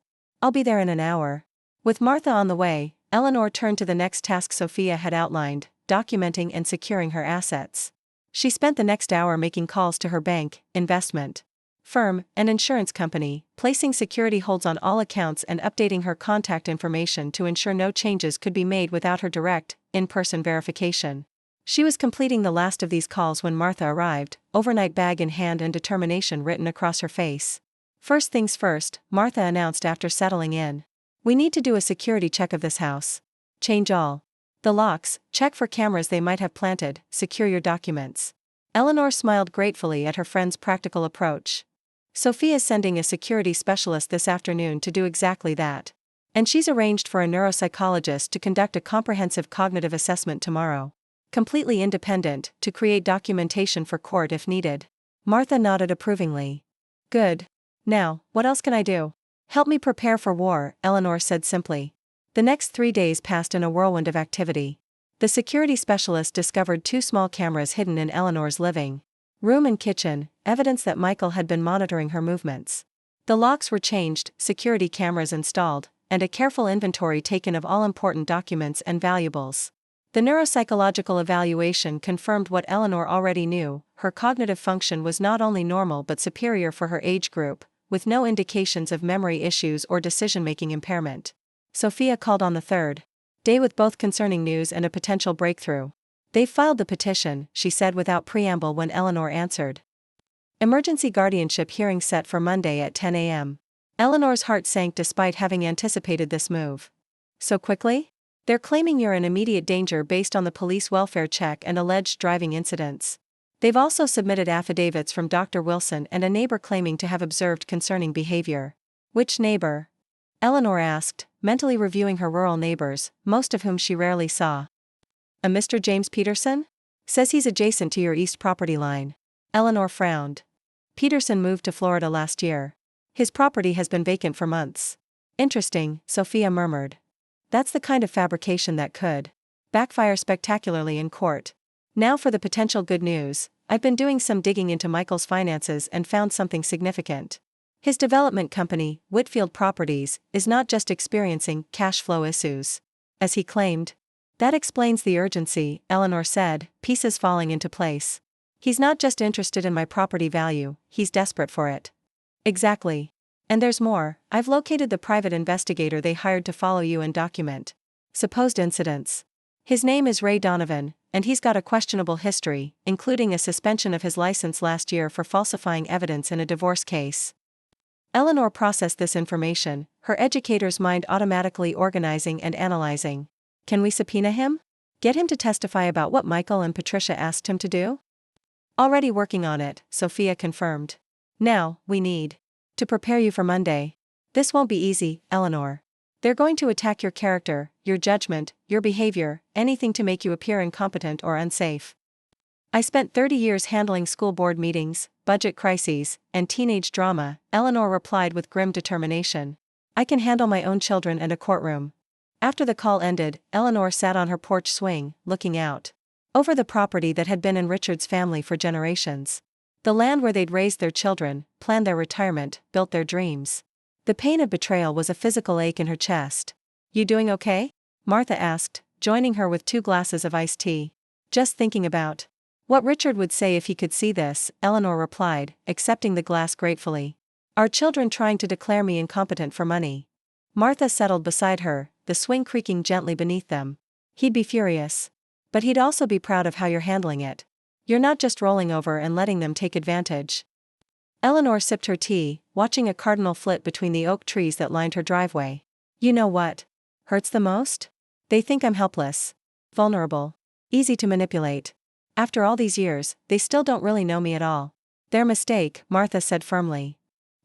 I'll be there in an hour. With Martha on the way, Eleanor turned to the next task Sophia had outlined, documenting and securing her assets. She spent the next hour making calls to her bank, investment firm, and insurance company, placing security holds on all accounts and updating her contact information to ensure no changes could be made without her direct, in-person verification. She was completing the last of these calls when Martha arrived, overnight bag in hand and determination written across her face. First things first, Martha announced after settling in. We need to do a security check of this house. Change all the locks, check for cameras they might have planted, secure your documents. Eleanor smiled gratefully at her friend's practical approach. Sophia's sending a security specialist this afternoon to do exactly that. And she's arranged for a neuropsychologist to conduct a comprehensive cognitive assessment tomorrow. Completely independent, to create documentation for court if needed. Martha nodded approvingly. Good. Now, what else can I do? Help me prepare for war, Eleanor said simply. The next 3 days passed in a whirlwind of activity. The security specialist discovered 2 small cameras hidden in Eleanor's living room and kitchen, evidence that Michael had been monitoring her movements. The locks were changed, security cameras installed, and a careful inventory taken of all important documents and valuables. The neuropsychological evaluation confirmed what Eleanor already knew: her cognitive function was not only normal but superior for her age group, with no indications of memory issues or decision-making impairment. Sophia called on the third day with both concerning news and a potential breakthrough. "They've filed the petition," she said without preamble when Eleanor answered. Emergency guardianship hearing set for Monday at 10 a.m. Eleanor's heart sank despite having anticipated this move. "So quickly? They're claiming you're in immediate danger based on the police welfare check and alleged driving incidents. They've also submitted affidavits from Dr. Wilson and a neighbor claiming to have observed concerning behavior." "Which neighbor?" Eleanor asked, mentally reviewing her rural neighbors, most of whom she rarely saw. "A Mr. James Peterson? Says he's adjacent to your east property line." Eleanor frowned. "Peterson moved to Florida last year. His property has been vacant for months." "Interesting," Sophia murmured. "That's the kind of fabrication that could backfire spectacularly in court. Now for the potential good news. I've been doing some digging into Michael's finances and found something significant. His development company, Whitfield Properties, is not just experiencing cash flow issues, as he claimed. That explains the urgency," Eleanor said, pieces falling into place. "He's not just interested in my property value, he's desperate for it." "Exactly. And there's more. I've located the private investigator they hired to follow you and document supposed incidents. His name is Ray Donovan, and he's got a questionable history, including a suspension of his license last year for falsifying evidence in a divorce case." Eleanor processed this information, her educator's mind automatically organizing and analyzing. "Can we subpoena him? Get him to testify about what Michael and Patricia asked him to do?" "Already working on it," Sophia confirmed. "Now, we need to prepare you for Monday. This won't be easy, Eleanor. They're going to attack your character, your judgment, your behavior, anything to make you appear incompetent or unsafe." "I spent 30 years handling school board meetings, budget crises, and teenage drama," Eleanor replied with grim determination. "I can handle my own children and a courtroom." After the call ended, Eleanor sat on her porch swing, looking out over the property that had been in Richard's family for generations. The land where they'd raised their children, planned their retirement, built their dreams. The pain of betrayal was a physical ache in her chest. "You doing okay?" Martha asked, joining her with 2 glasses of iced tea. "Just thinking about what Richard would say if he could see this," Eleanor replied, accepting the glass gratefully. "Our children trying to declare me incompetent for money." Martha settled beside her, the swing creaking gently beneath them. "He'd be furious. But he'd also be proud of how you're handling it. You're not just rolling over and letting them take advantage." Eleanor sipped her tea, watching a cardinal flit between the oak trees that lined her driveway. "You know what hurts the most? They think I'm helpless, vulnerable, easy to manipulate. After all these years, they still don't really know me at all." "Their mistake," Martha said firmly.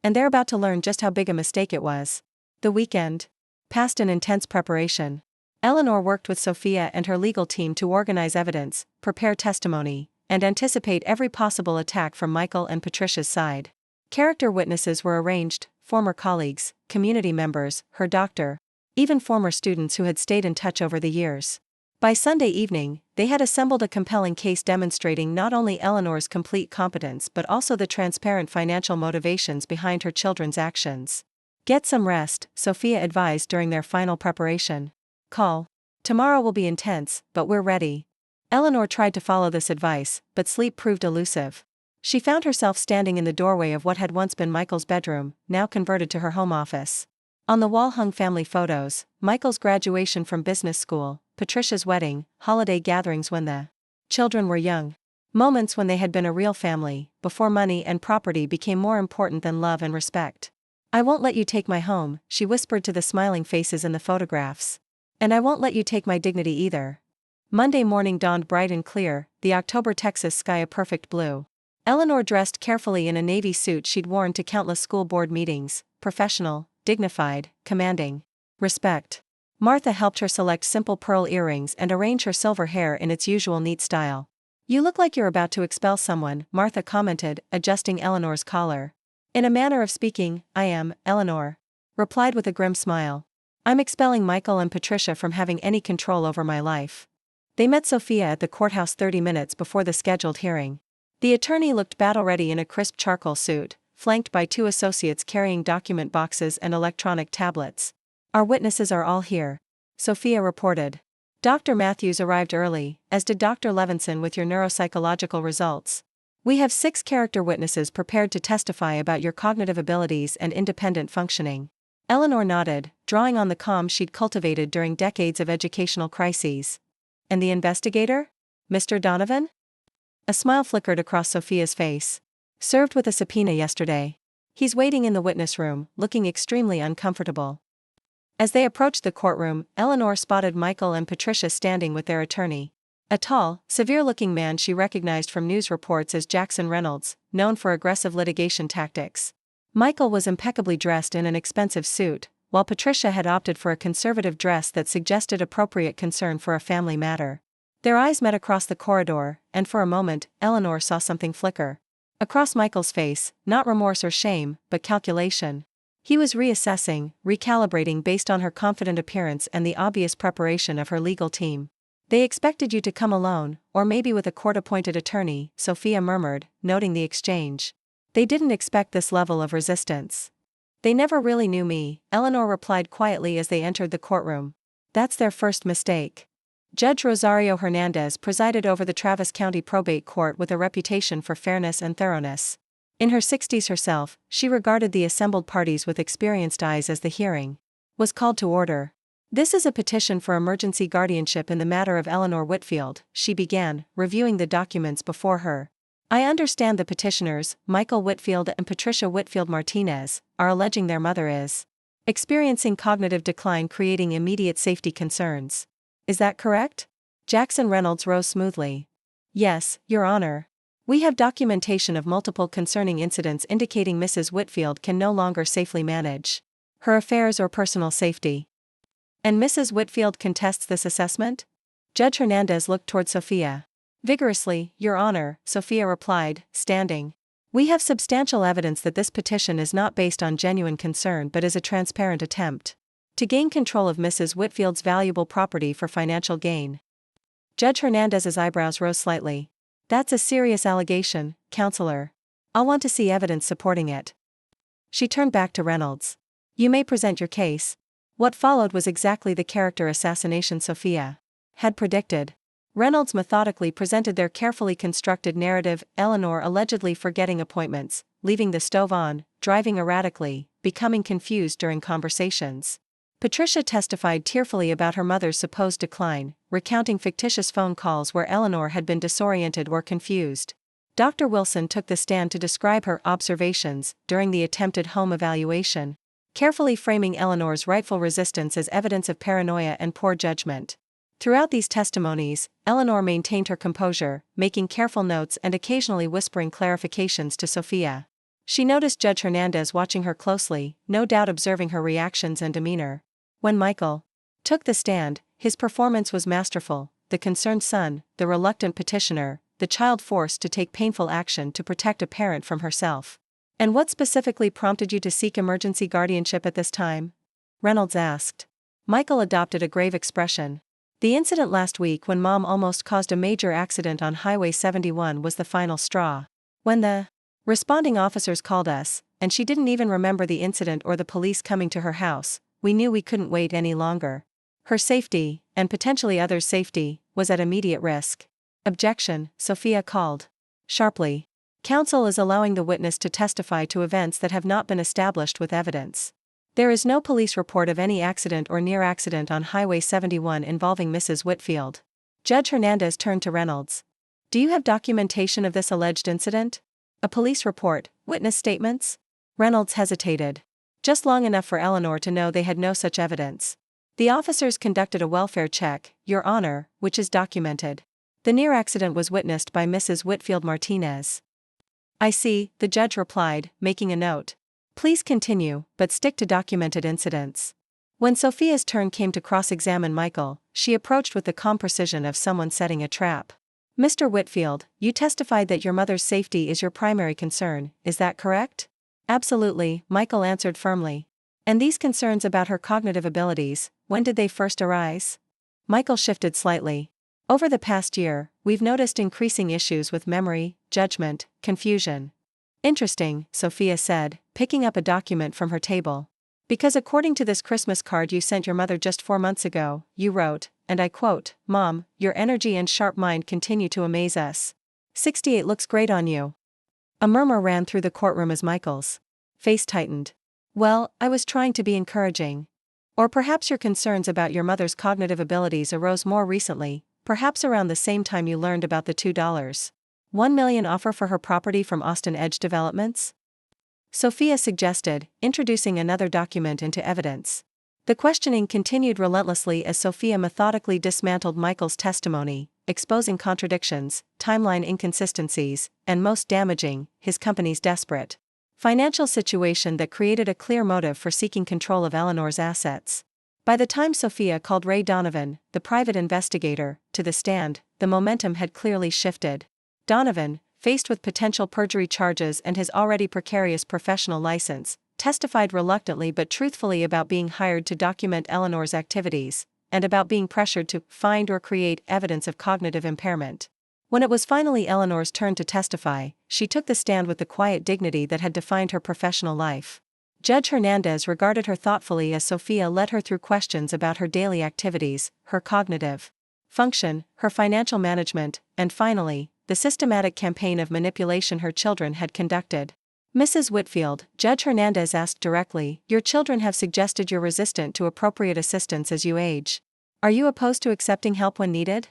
"And they're about to learn just how big a mistake it was." The weekend passed in intense preparation. Eleanor worked with Sophia and her legal team to organize evidence, prepare testimony, and anticipate every possible attack from Michael and Patricia's side. Character witnesses were arranged: former colleagues, community members, her doctor, even former students who had stayed in touch over the years. By Sunday evening, they had assembled a compelling case demonstrating not only Eleanor's complete competence but also the transparent financial motivations behind her children's actions. "Get some rest," Sophia advised during their final preparation call. "Tomorrow will be intense, but we're ready." Eleanor tried to follow this advice, but sleep proved elusive. She found herself standing in the doorway of what had once been Michael's bedroom, now converted to her home office. On the wall hung family photos: Michael's graduation from business school, Patricia's wedding, holiday gatherings when the children were young. Moments when they had been a real family, before money and property became more important than love and respect. "I won't let you take my home," she whispered to the smiling faces in the photographs. "And I won't let you take my dignity either." Monday morning dawned bright and clear, the October Texas sky a perfect blue. Eleanor dressed carefully in a navy suit she'd worn to countless school board meetings, professional, dignified, commanding respect. Martha helped her select simple pearl earrings and arrange her silver hair in its usual neat style. "You look like you're about to expel someone," Martha commented, adjusting Eleanor's collar. "In a manner of speaking, I am," Eleanor replied with a grim smile. "I'm expelling Michael and Patricia from having any control over my life." They met Sophia at the courthouse 30 minutes before the scheduled hearing. The attorney looked battle-ready in a crisp charcoal suit, flanked by 2 associates carrying document boxes and electronic tablets. "Our witnesses are all here," Sophia reported. Dr. Matthews arrived early, as did Dr. Levinson with your neuropsychological results. We have 6 character witnesses prepared to testify about your cognitive abilities and independent functioning. Eleanor nodded, drawing on the calm she'd cultivated during decades of educational crises. And the investigator? Mr. Donovan? A smile flickered across Sophia's face. Served with a subpoena yesterday. He's waiting in the witness room, looking extremely uncomfortable. As they approached the courtroom, Eleanor spotted Michael and Patricia standing with their attorney. A tall, severe-looking man she recognized from news reports as Jackson Reynolds, known for aggressive litigation tactics. Michael was impeccably dressed in an expensive suit, while Patricia had opted for a conservative dress that suggested appropriate concern for a family matter. Their eyes met across the corridor, and for a moment, Eleanor saw something flicker. Across Michael's face, not remorse or shame, but calculation. He was reassessing, recalibrating based on her confident appearance and the obvious preparation of her legal team. They expected you to come alone, or maybe with a court-appointed attorney, Sophia murmured, noting the exchange. They didn't expect this level of resistance. They never really knew me, Eleanor replied quietly as they entered the courtroom. That's their first mistake. Judge Rosario Hernandez presided over the Travis County Probate Court with a reputation for fairness and thoroughness. In her 60s herself, she regarded the assembled parties with experienced eyes as the hearing was called to order. This is a petition for emergency guardianship in the matter of Eleanor Whitfield, she began, reviewing the documents before her. I understand the petitioners, Michael Whitfield and Patricia Whitfield Martinez, are alleging their mother is experiencing cognitive decline, creating immediate safety concerns. Is that correct? Jackson Reynolds rose smoothly. Yes, Your Honor. We have documentation of multiple concerning incidents indicating Mrs. Whitfield can no longer safely manage her affairs or personal safety. And Mrs. Whitfield contests this assessment? Judge Hernandez looked toward Sophia. Vigorously, Your Honor, Sophia replied, standing. We have substantial evidence that this petition is not based on genuine concern but is a transparent attempt to gain control of Mrs. Whitfield's valuable property for financial gain. Judge Hernandez's eyebrows rose slightly. That's a serious allegation, Counselor. I'll want to see evidence supporting it. She turned back to Reynolds. You may present your case. What followed was exactly the character assassination Sophia had predicted. Reynolds methodically presented their carefully constructed narrative, Eleanor allegedly forgetting appointments, leaving the stove on, driving erratically, becoming confused during conversations. Patricia testified tearfully about her mother's supposed decline, recounting fictitious phone calls where Eleanor had been disoriented or confused. Dr. Wilson took the stand to describe her observations during the attempted home evaluation, carefully framing Eleanor's rightful resistance as evidence of paranoia and poor judgment. Throughout these testimonies, Eleanor maintained her composure, making careful notes and occasionally whispering clarifications to Sophia. She noticed Judge Hernandez watching her closely, no doubt observing her reactions and demeanor. When Michael took the stand, his performance was masterful, the concerned son, the reluctant petitioner, the child forced to take painful action to protect a parent from herself. And what specifically prompted you to seek emergency guardianship at this time? Reynolds asked. Michael adopted a grave expression. The incident last week when Mom almost caused a major accident on Highway 71 was the final straw. When the responding officers called us, and she didn't even remember the incident or the police coming to her house, we knew we couldn't wait any longer. Her safety, and potentially others' safety, was at immediate risk. Objection, Sophia called sharply. Counsel is allowing the witness to testify to events that have not been established with evidence. There is no police report of any accident or near accident on Highway 71 involving Mrs. Whitfield. Judge Hernandez turned to Reynolds. Do you have documentation of this alleged incident? A police report, witness statements? Reynolds hesitated. Just long enough for Eleanor to know they had no such evidence. The officers conducted a welfare check, Your Honor, which is documented. The near accident was witnessed by Mrs. Whitfield Martinez. I see, the judge replied, making a note. Please continue, but stick to documented incidents. When Sophia's turn came to cross-examine Michael, she approached with the calm precision of someone setting a trap. Mr. Whitfield, you testified that your mother's safety is your primary concern, is that correct? Absolutely, Michael answered firmly. And these concerns about her cognitive abilities, when did they first arise? Michael shifted slightly. Over the past year, we've noticed increasing issues with memory, judgment, confusion. Interesting, Sophia said, picking up a document from her table. Because according to this Christmas card you sent your mother just 4 months ago, you wrote, and I quote, "Mom, your energy and sharp mind continue to amaze us. 68 looks great on you." A murmur ran through the courtroom as Michael's face tightened. "Well, I was trying to be encouraging. Or perhaps your concerns about your mother's cognitive abilities arose more recently, perhaps around the same time you learned about the $2.1 million offer for her property from Austin Edge Developments?" Sophia suggested, introducing another document into evidence. The questioning continued relentlessly as Sophia methodically dismantled Michael's testimony, exposing contradictions, timeline inconsistencies, and most damaging, his company's desperate financial situation that created a clear motive for seeking control of Eleanor's assets. By the time Sophia called Ray Donovan, the private investigator, to the stand, the momentum had clearly shifted. Donovan, faced with potential perjury charges and his already precarious professional license, testified reluctantly but truthfully about being hired to document Eleanor's activities, and about being pressured to find or create evidence of cognitive impairment. When it was finally Eleanor's turn to testify, she took the stand with the quiet dignity that had defined her professional life. Judge Hernandez regarded her thoughtfully as Sophia led her through questions about her daily activities, her cognitive function, her financial management, and finally, the systematic campaign of manipulation her children had conducted. "Mrs. Whitfield," Judge Hernandez asked directly, "your children have suggested you're resistant to appropriate assistance as you age. Are you opposed to accepting help when needed?"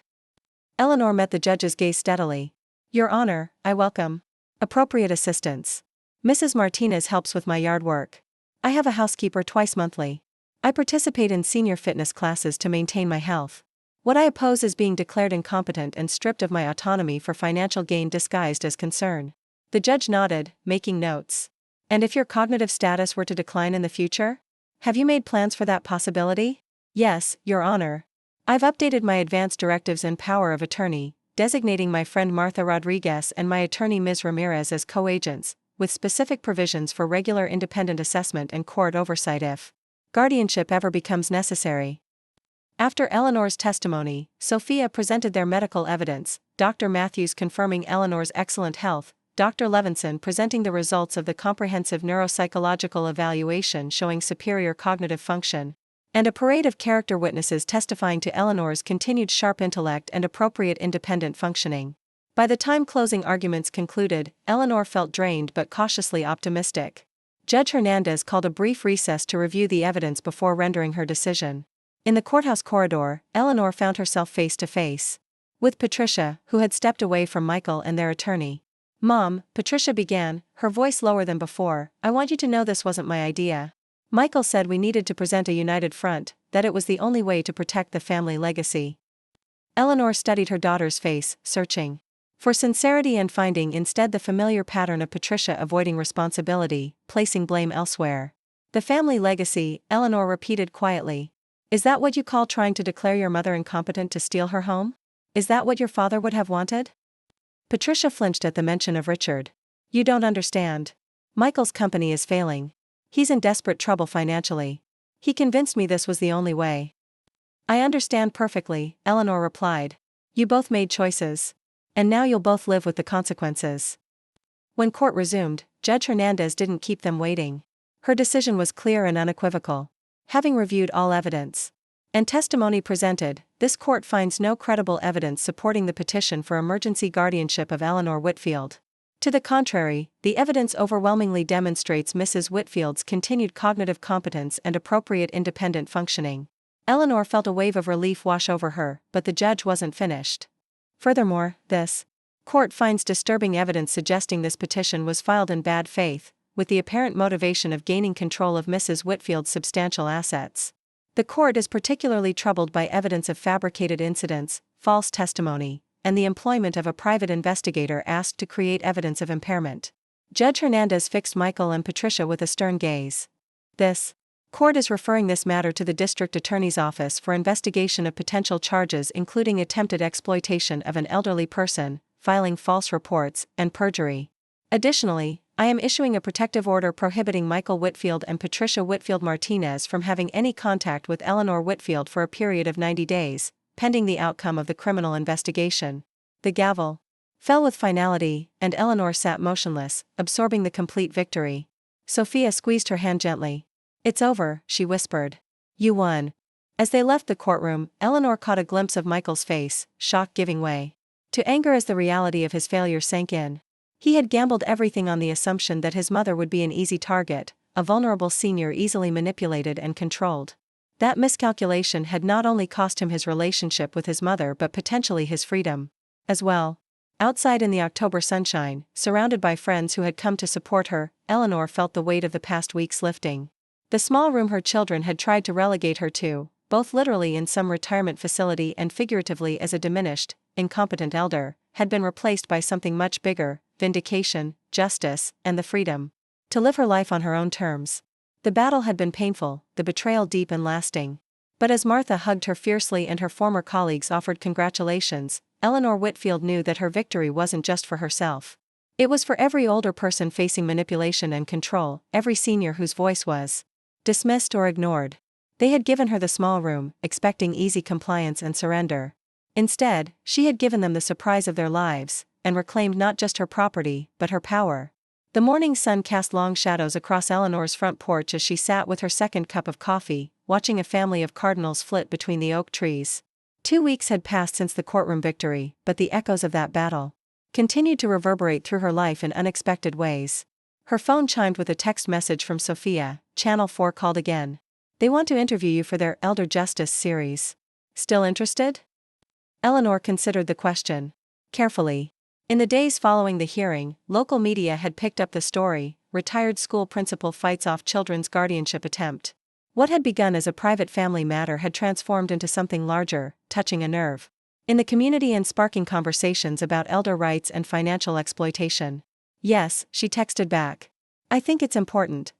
Eleanor met the judge's gaze steadily. "Your Honor, I welcome appropriate assistance. Mrs. Martinez helps with my yard work. I have a housekeeper twice monthly. I participate in senior fitness classes to maintain my health. What I oppose is being declared incompetent and stripped of my autonomy for financial gain disguised as concern." The judge nodded, making notes. "And if your cognitive status were to decline in the future? Have you made plans for that possibility?" "Yes, Your Honor. I've updated my advance directives and power of attorney, designating my friend Martha Rodriguez and my attorney Ms. Ramirez as co-agents, with specific provisions for regular independent assessment and court oversight if guardianship ever becomes necessary." After Eleanor's testimony, Sophia presented their medical evidence, Dr. Matthews confirming Eleanor's excellent health, Dr. Levinson presenting the results of the comprehensive neuropsychological evaluation showing superior cognitive function, and a parade of character witnesses testifying to Eleanor's continued sharp intellect and appropriate independent functioning. By the time closing arguments concluded, Eleanor felt drained but cautiously optimistic. Judge Hernandez called a brief recess to review the evidence before rendering her decision. In the courthouse corridor, Eleanor found herself face to face with Patricia, who had stepped away from Michael and their attorney. "Mom," Patricia began, her voice lower than before, "I want you to know this wasn't my idea. Michael said we needed to present a united front, that it was the only way to protect the family legacy." Eleanor studied her daughter's face, searching for sincerity and finding instead the familiar pattern of Patricia avoiding responsibility, placing blame elsewhere. "The family legacy," Eleanor repeated quietly. "Is that what you call trying to declare your mother incompetent to steal her home? Is that what your father would have wanted?" Patricia flinched at the mention of Richard. "You don't understand. Michael's company is failing. He's in desperate trouble financially. He convinced me this was the only way." "I understand perfectly," Eleanor replied. "You both made choices. And now you'll both live with the consequences." When court resumed, Judge Hernandez didn't keep them waiting. Her decision was clear and unequivocal. Having reviewed all evidence and testimony presented, this court finds no credible evidence supporting the petition for emergency guardianship of Eleanor Whitfield. To the contrary, the evidence overwhelmingly demonstrates Mrs. Whitfield's continued cognitive competence and appropriate independent functioning. Eleanor felt a wave of relief wash over her, but the judge wasn't finished. Furthermore, this court finds disturbing evidence suggesting this petition was filed in bad faith, with the apparent motivation of gaining control of Mrs. Whitfield's substantial assets. The court is particularly troubled by evidence of fabricated incidents, false testimony, and the employment of a private investigator asked to create evidence of impairment. Judge Hernandez fixed Michael and Patricia with a stern gaze. "This court is referring this matter to the district attorney's office for investigation of potential charges including attempted exploitation of an elderly person, filing false reports, and perjury. Additionally, I am issuing a protective order prohibiting Michael Whitfield and Patricia Whitfield Martinez from having any contact with Eleanor Whitfield for a period of 90 days, pending the outcome of the criminal investigation." The gavel fell with finality, and Eleanor sat motionless, absorbing the complete victory. Sophia squeezed her hand gently. "It's over," she whispered. "You won." As they left the courtroom, Eleanor caught a glimpse of Michael's face, shock giving way to anger as the reality of his failure sank in. He had gambled everything on the assumption that his mother would be an easy target, a vulnerable senior easily manipulated and controlled. That miscalculation had not only cost him his relationship with his mother but potentially his freedom as well. Outside in the October sunshine, surrounded by friends who had come to support her, Eleanor felt the weight of the past weeks lifting. The small room her children had tried to relegate her to, both literally in some retirement facility and figuratively as a diminished, incompetent elder, had been replaced by something much bigger: vindication, justice, and the freedom to live her life on her own terms. The battle had been painful, the betrayal deep and lasting. But as Martha hugged her fiercely and her former colleagues offered congratulations, Eleanor Whitfield knew that her victory wasn't just for herself. It was for every older person facing manipulation and control, every senior whose voice was dismissed or ignored. They had given her the small room, expecting easy compliance and surrender. Instead, she had given them the surprise of their lives, and reclaimed not just her property, but her power. The morning sun cast long shadows across Eleanor's front porch as she sat with her second cup of coffee, watching a family of cardinals flit between the oak trees. 2 weeks had passed since the courtroom victory, but the echoes of that battle continued to reverberate through her life in unexpected ways. Her phone chimed with a text message from Sophia. Channel 4 called again. They want to interview you for their Elder Justice series. Still interested? Eleanor considered the question carefully. In the days following the hearing, local media had picked up the story: retired school principal fights off children's guardianship attempt. What had begun as a private family matter had transformed into something larger, touching a nerve in the community and sparking conversations about elder rights and financial exploitation. Yes, she texted back. I think it's important.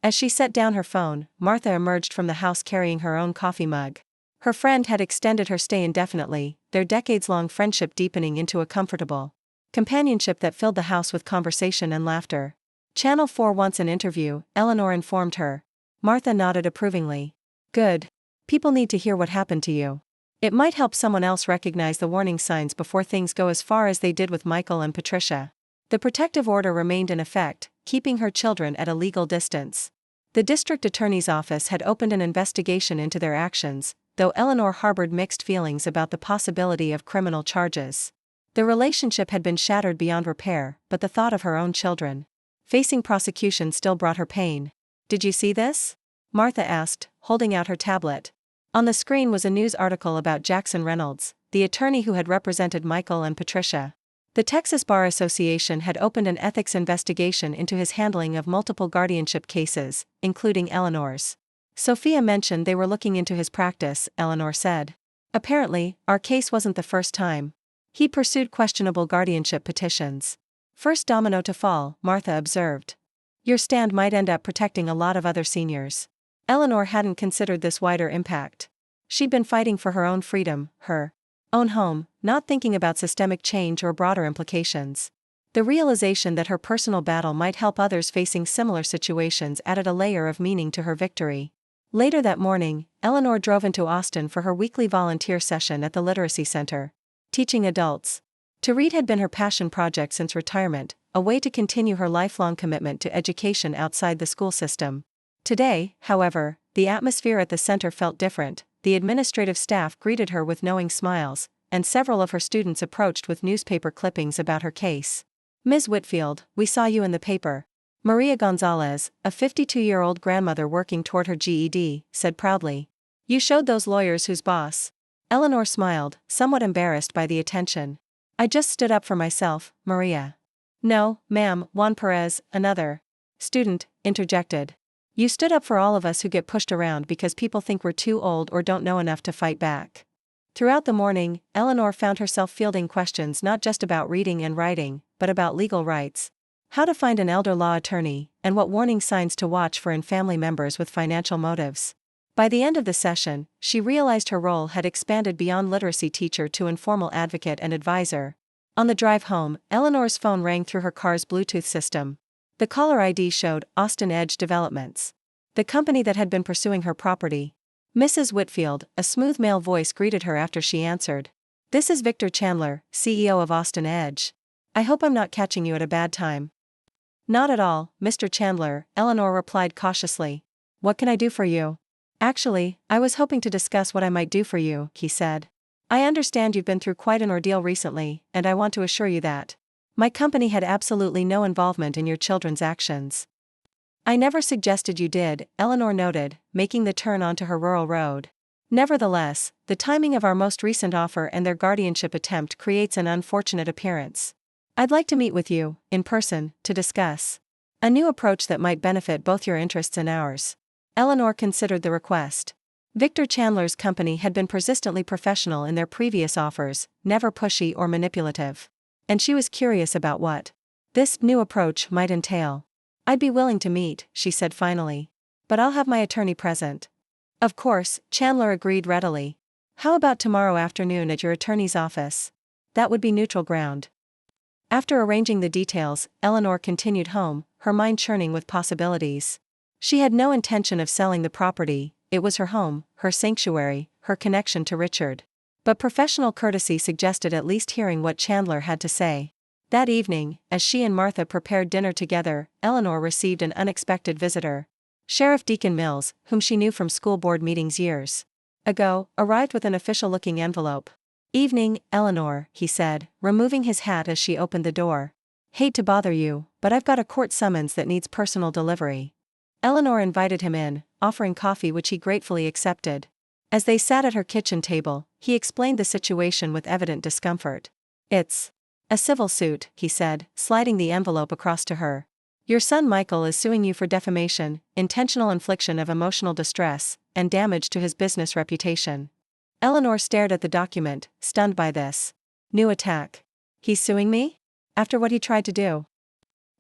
As she set down her phone, Martha emerged from the house carrying her own coffee mug. Her friend had extended her stay indefinitely, their decades-long friendship deepening into a comfortable companionship that filled the house with conversation and laughter. Channel 4 wants an interview, Eleanor informed her. Martha nodded approvingly. Good. People need to hear what happened to you. It might help someone else recognize the warning signs before things go as far as they did with Michael and Patricia. The protective order remained in effect, keeping her children at a legal distance. The district attorney's office had opened an investigation into their actions, though Eleanor harbored mixed feelings about the possibility of criminal charges. The relationship had been shattered beyond repair, but the thought of her own children facing prosecution still brought her pain. Did you see this? Martha asked, holding out her tablet. On the screen was a news article about Jackson Reynolds, the attorney who had represented Michael and Patricia. The Texas Bar Association had opened an ethics investigation into his handling of multiple guardianship cases, including Eleanor's. Sophia mentioned they were looking into his practice, Eleanor said. Apparently, our case wasn't the first time. He pursued questionable guardianship petitions. First domino to fall, Martha observed. Your stand might end up protecting a lot of other seniors. Eleanor hadn't considered this wider impact. She'd been fighting for her own freedom, her own home, not thinking about systemic change or broader implications. The realization that her personal battle might help others facing similar situations added a layer of meaning to her victory. Later that morning, Eleanor drove into Austin for her weekly volunteer session at the Literacy Center. Teaching adults to read had been her passion project since retirement, a way to continue her lifelong commitment to education outside the school system. Today, however, the atmosphere at the center felt different. The administrative staff greeted her with knowing smiles, and several of her students approached with newspaper clippings about her case. Ms. Whitfield, we saw you in the paper. Maria Gonzalez, a 52-year-old grandmother working toward her GED, said proudly. You showed those lawyers who's boss. Eleanor smiled, somewhat embarrassed by the attention. I just stood up for myself, Maria. No, ma'am, Juan Perez, another student, interjected. You stood up for all of us who get pushed around because people think we're too old or don't know enough to fight back. Throughout the morning, Eleanor found herself fielding questions not just about reading and writing, but about legal rights. How to find an elder law attorney, and what warning signs to watch for in family members with financial motives. By the end of the session, she realized her role had expanded beyond literacy teacher to informal advocate and advisor. On the drive home, Eleanor's phone rang through her car's Bluetooth system. The caller ID showed Austin Edge Developments, the company that had been pursuing her property. Mrs. Whitfield, a smooth male voice greeted her after she answered. This is Victor Chandler, CEO of Austin Edge. I hope I'm not catching you at a bad time. Not at all, Mr. Chandler, Eleanor replied cautiously. What can I do for you? Actually, I was hoping to discuss what I might do for you, he said. I understand you've been through quite an ordeal recently, and I want to assure you that my company had absolutely no involvement in your children's actions. I never suggested you did, Eleanor noted, making the turn onto her rural road. Nevertheless, the timing of our most recent offer and their guardianship attempt creates an unfortunate appearance. I'd like to meet with you, in person, to discuss a new approach that might benefit both your interests and ours. Eleanor considered the request. Victor Chandler's company had been persistently professional in their previous offers, never pushy or manipulative. And she was curious about what this new approach might entail. I'd be willing to meet, she said finally. But I'll have my attorney present. Of course, Chandler agreed readily. How about tomorrow afternoon at your attorney's office? That would be neutral ground. After arranging the details, Eleanor continued home, her mind churning with possibilities. She had no intention of selling the property. It was her home, her sanctuary, her connection to Richard. But professional courtesy suggested at least hearing what Chandler had to say. That evening, as she and Martha prepared dinner together, Eleanor received an unexpected visitor. Sheriff Deacon Mills, whom she knew from school board meetings years ago, arrived with an official-looking envelope. Evening, Eleanor, he said, removing his hat as she opened the door. Hate to bother you, but I've got a court summons that needs personal delivery. Eleanor invited him in, offering coffee which he gratefully accepted. As they sat at her kitchen table, he explained the situation with evident discomfort. It's a civil suit, he said, sliding the envelope across to her. Your son Michael is suing you for defamation, intentional infliction of emotional distress, and damage to his business reputation. Eleanor stared at the document, stunned by this new attack. He's suing me? After what he tried to do?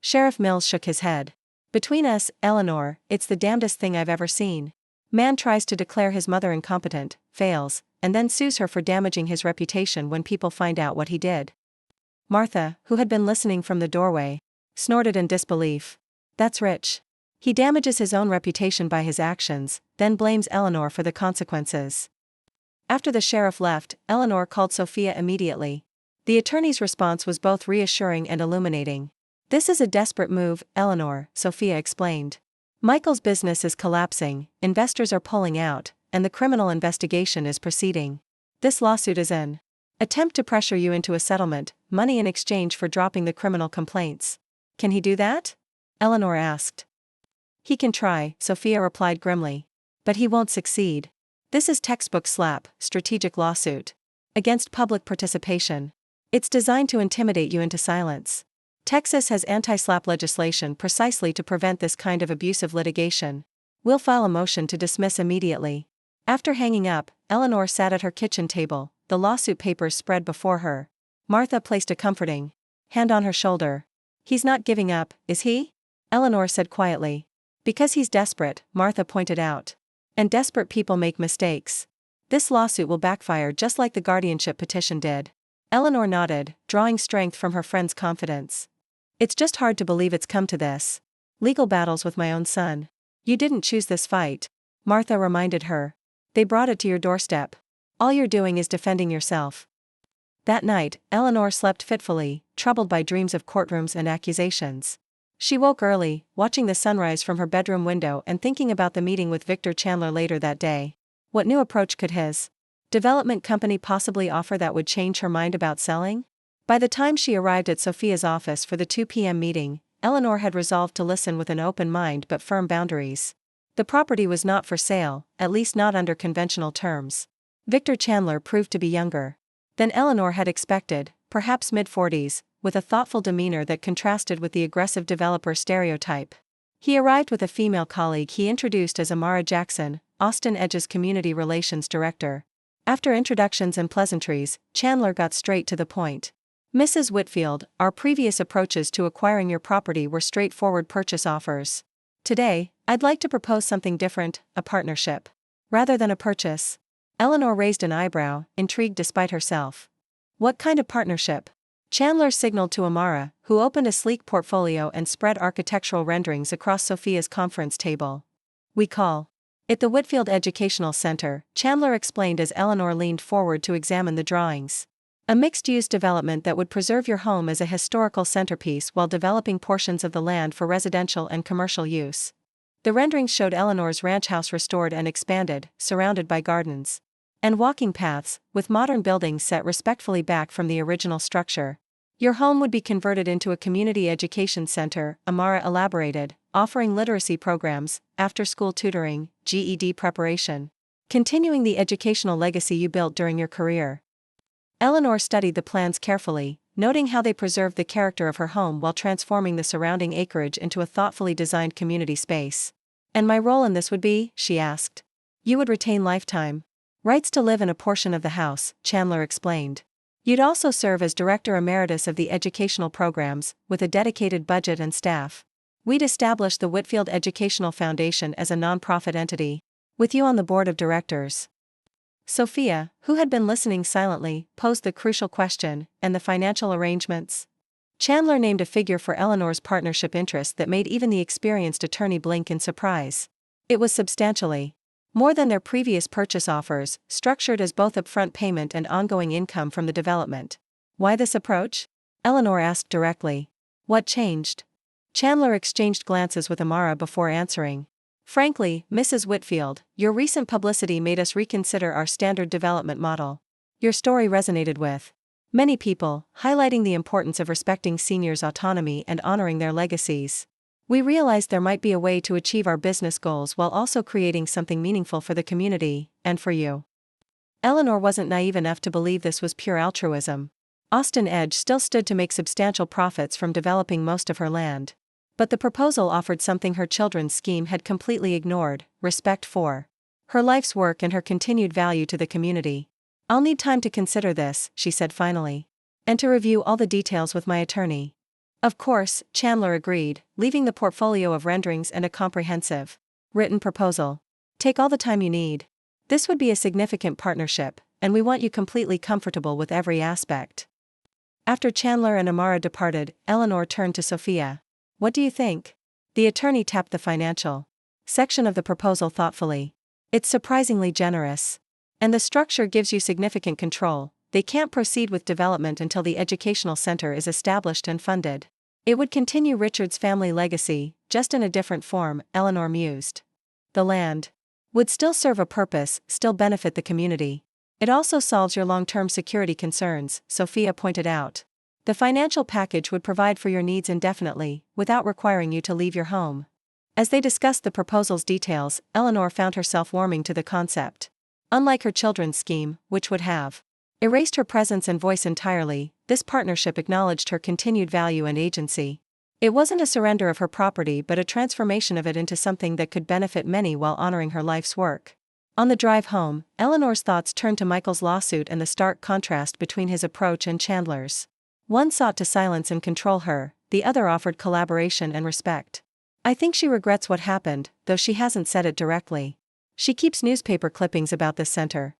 Sheriff Mills shook his head. Between us, Eleanor, it's the damnedest thing I've ever seen. Man tries to declare his mother incompetent, fails, and then sues her for damaging his reputation when people find out what he did. Martha, who had been listening from the doorway, snorted in disbelief. That's rich. He damages his own reputation by his actions, then blames Eleanor for the consequences. After the sheriff left, Eleanor called Sophia immediately. The attorney's response was both reassuring and illuminating. This is a desperate move, Eleanor, Sophia explained. Michael's business is collapsing, investors are pulling out, and the criminal investigation is proceeding. This lawsuit is an attempt to pressure you into a settlement, money in exchange for dropping the criminal complaints. Can he do that? Eleanor asked. He can try, Sophia replied grimly. But he won't succeed. This is textbook SLAP, strategic lawsuit. Against public participation. It's designed to intimidate you into silence. Texas has anti-SLAP legislation precisely to prevent this kind of abusive litigation. We'll file a motion to dismiss immediately. After hanging up, Eleanor sat at her kitchen table, the lawsuit papers spread before her. Martha placed a comforting hand on her shoulder. He's not giving up, is he? Eleanor said quietly. Because he's desperate, Martha pointed out. And desperate people make mistakes. This lawsuit will backfire just like the guardianship petition did. Eleanor nodded, drawing strength from her friend's confidence. It's just hard to believe it's come to this. Legal battles with my own son. You didn't choose this fight, Martha reminded her. They brought it to your doorstep. All you're doing is defending yourself. That night, Eleanor slept fitfully, troubled by dreams of courtrooms and accusations. She woke early, watching the sunrise from her bedroom window and thinking about the meeting with Victor Chandler later that day. What new approach could his development company possibly offer that would change her mind about selling? By the time she arrived at Sophia's office for the 2 p.m. meeting, Eleanor had resolved to listen with an open mind but firm boundaries. The property was not for sale, at least not under conventional terms. Victor Chandler proved to be younger than Eleanor had expected, perhaps mid-40s, with a thoughtful demeanor that contrasted with the aggressive developer stereotype. He arrived with a female colleague he introduced as Amara Jackson, Austin Edge's Community Relations Director. After introductions and pleasantries, Chandler got straight to the point. Mrs. Whitfield, our previous approaches to acquiring your property were straightforward purchase offers. Today, I'd like to propose something different, a partnership. Rather than a purchase. Eleanor raised an eyebrow, intrigued despite herself. What kind of partnership? Chandler signaled to Amara, who opened a sleek portfolio and spread architectural renderings across Sophia's conference table. We call it the Whitfield Educational Center, Chandler explained as Eleanor leaned forward to examine the drawings. A mixed-use development that would preserve your home as a historical centerpiece while developing portions of the land for residential and commercial use. The renderings showed Eleanor's ranch house restored and expanded, surrounded by gardens and walking paths, with modern buildings set respectfully back from the original structure. Your home would be converted into a community education center, Amara elaborated, offering literacy programs, after-school tutoring, GED preparation, continuing the educational legacy you built during your career. Eleanor studied the plans carefully, noting how they preserved the character of her home while transforming the surrounding acreage into a thoughtfully designed community space. And my role in this would be, she asked. You would retain lifetime rights to live in a portion of the house, Chandler explained. You'd also serve as Director Emeritus of the educational programs, with a dedicated budget and staff. We'd establish the Whitfield Educational Foundation as a nonprofit entity, with you on the board of directors. Sophia, who had been listening silently, posed the crucial question, and the financial arrangements? Chandler named a figure for Eleanor's partnership interest that made even the experienced attorney blink in surprise. It was substantially more than their previous purchase offers, structured as both upfront payment and ongoing income from the development. Why this approach? Eleanor asked directly. What changed? Chandler exchanged glances with Amara before answering. Frankly, Mrs. Whitfield, your recent publicity made us reconsider our standard development model. Your story resonated with many people, highlighting the importance of respecting seniors' autonomy and honoring their legacies. We realized there might be a way to achieve our business goals while also creating something meaningful for the community, and for you. Eleanor wasn't naive enough to believe this was pure altruism. Austin Edge still stood to make substantial profits from developing most of her land. But the proposal offered something her children's scheme had completely ignored: respect for her life's work and her continued value to the community. I'll need time to consider this, she said finally. And to review all the details with my attorney. Of course, Chandler agreed, leaving the portfolio of renderings and a comprehensive written proposal. Take all the time you need. This would be a significant partnership, and we want you completely comfortable with every aspect. After Chandler and Amara departed, Eleanor turned to Sophia. What do you think? The attorney tapped the financial section of the proposal thoughtfully. It's surprisingly generous. And the structure gives you significant control. They can't proceed with development until the educational center is established and funded. It would continue Richard's family legacy, just in a different form, Eleanor mused. The land would still serve a purpose, still benefit the community. It also solves your long-term security concerns, Sophia pointed out. The financial package would provide for your needs indefinitely, without requiring you to leave your home. As they discussed the proposal's details, Eleanor found herself warming to the concept. Unlike her children's scheme, which would have erased her presence and voice entirely, this partnership acknowledged her continued value and agency. It wasn't a surrender of her property but a transformation of it into something that could benefit many while honoring her life's work. On the drive home, Eleanor's thoughts turned to Michael's lawsuit and the stark contrast between his approach and Chandler's. One sought to silence and control her, the other offered collaboration and respect. I think she regrets what happened, though she hasn't said it directly. She keeps newspaper clippings about this center.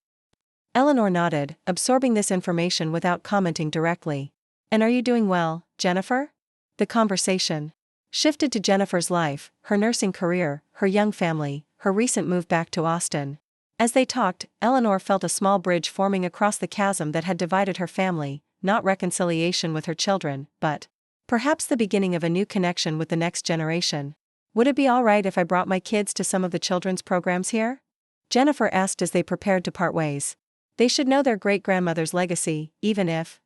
Eleanor nodded, absorbing this information without commenting directly. And are you doing well, Jennifer? The conversation shifted to Jennifer's life, her nursing career, her young family, her recent move back to Austin. As they talked, Eleanor felt a small bridge forming across the chasm that had divided her family, not reconciliation with her children, but perhaps the beginning of a new connection with the next generation. Would it be all right if I brought my kids to some of the children's programs here? Jennifer asked as they prepared to part ways. They should know their great-grandmother's legacy, even if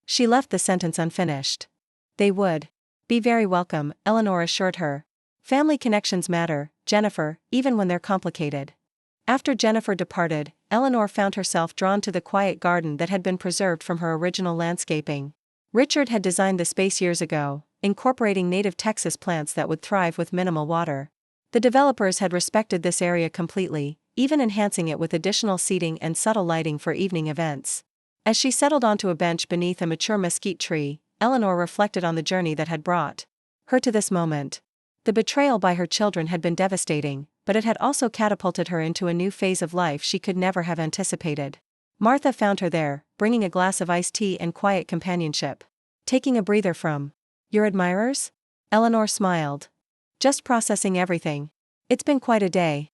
she left the sentence unfinished. They would be very welcome, Eleanor assured her. Family connections matter, Jennifer, even when they're complicated. After Jennifer departed, Eleanor found herself drawn to the quiet garden that had been preserved from her original landscaping. Richard had designed the space years ago, incorporating native Texas plants that would thrive with minimal water. The developers had respected this area completely, even enhancing it with additional seating and subtle lighting for evening events. As she settled onto a bench beneath a mature mesquite tree, Eleanor reflected on the journey that had brought her to this moment. The betrayal by her children had been devastating, but it had also catapulted her into a new phase of life she could never have anticipated. Martha found her there, bringing a glass of iced tea and quiet companionship. Taking a breather from your admirers? Eleanor smiled. Just processing everything. It's been quite a day.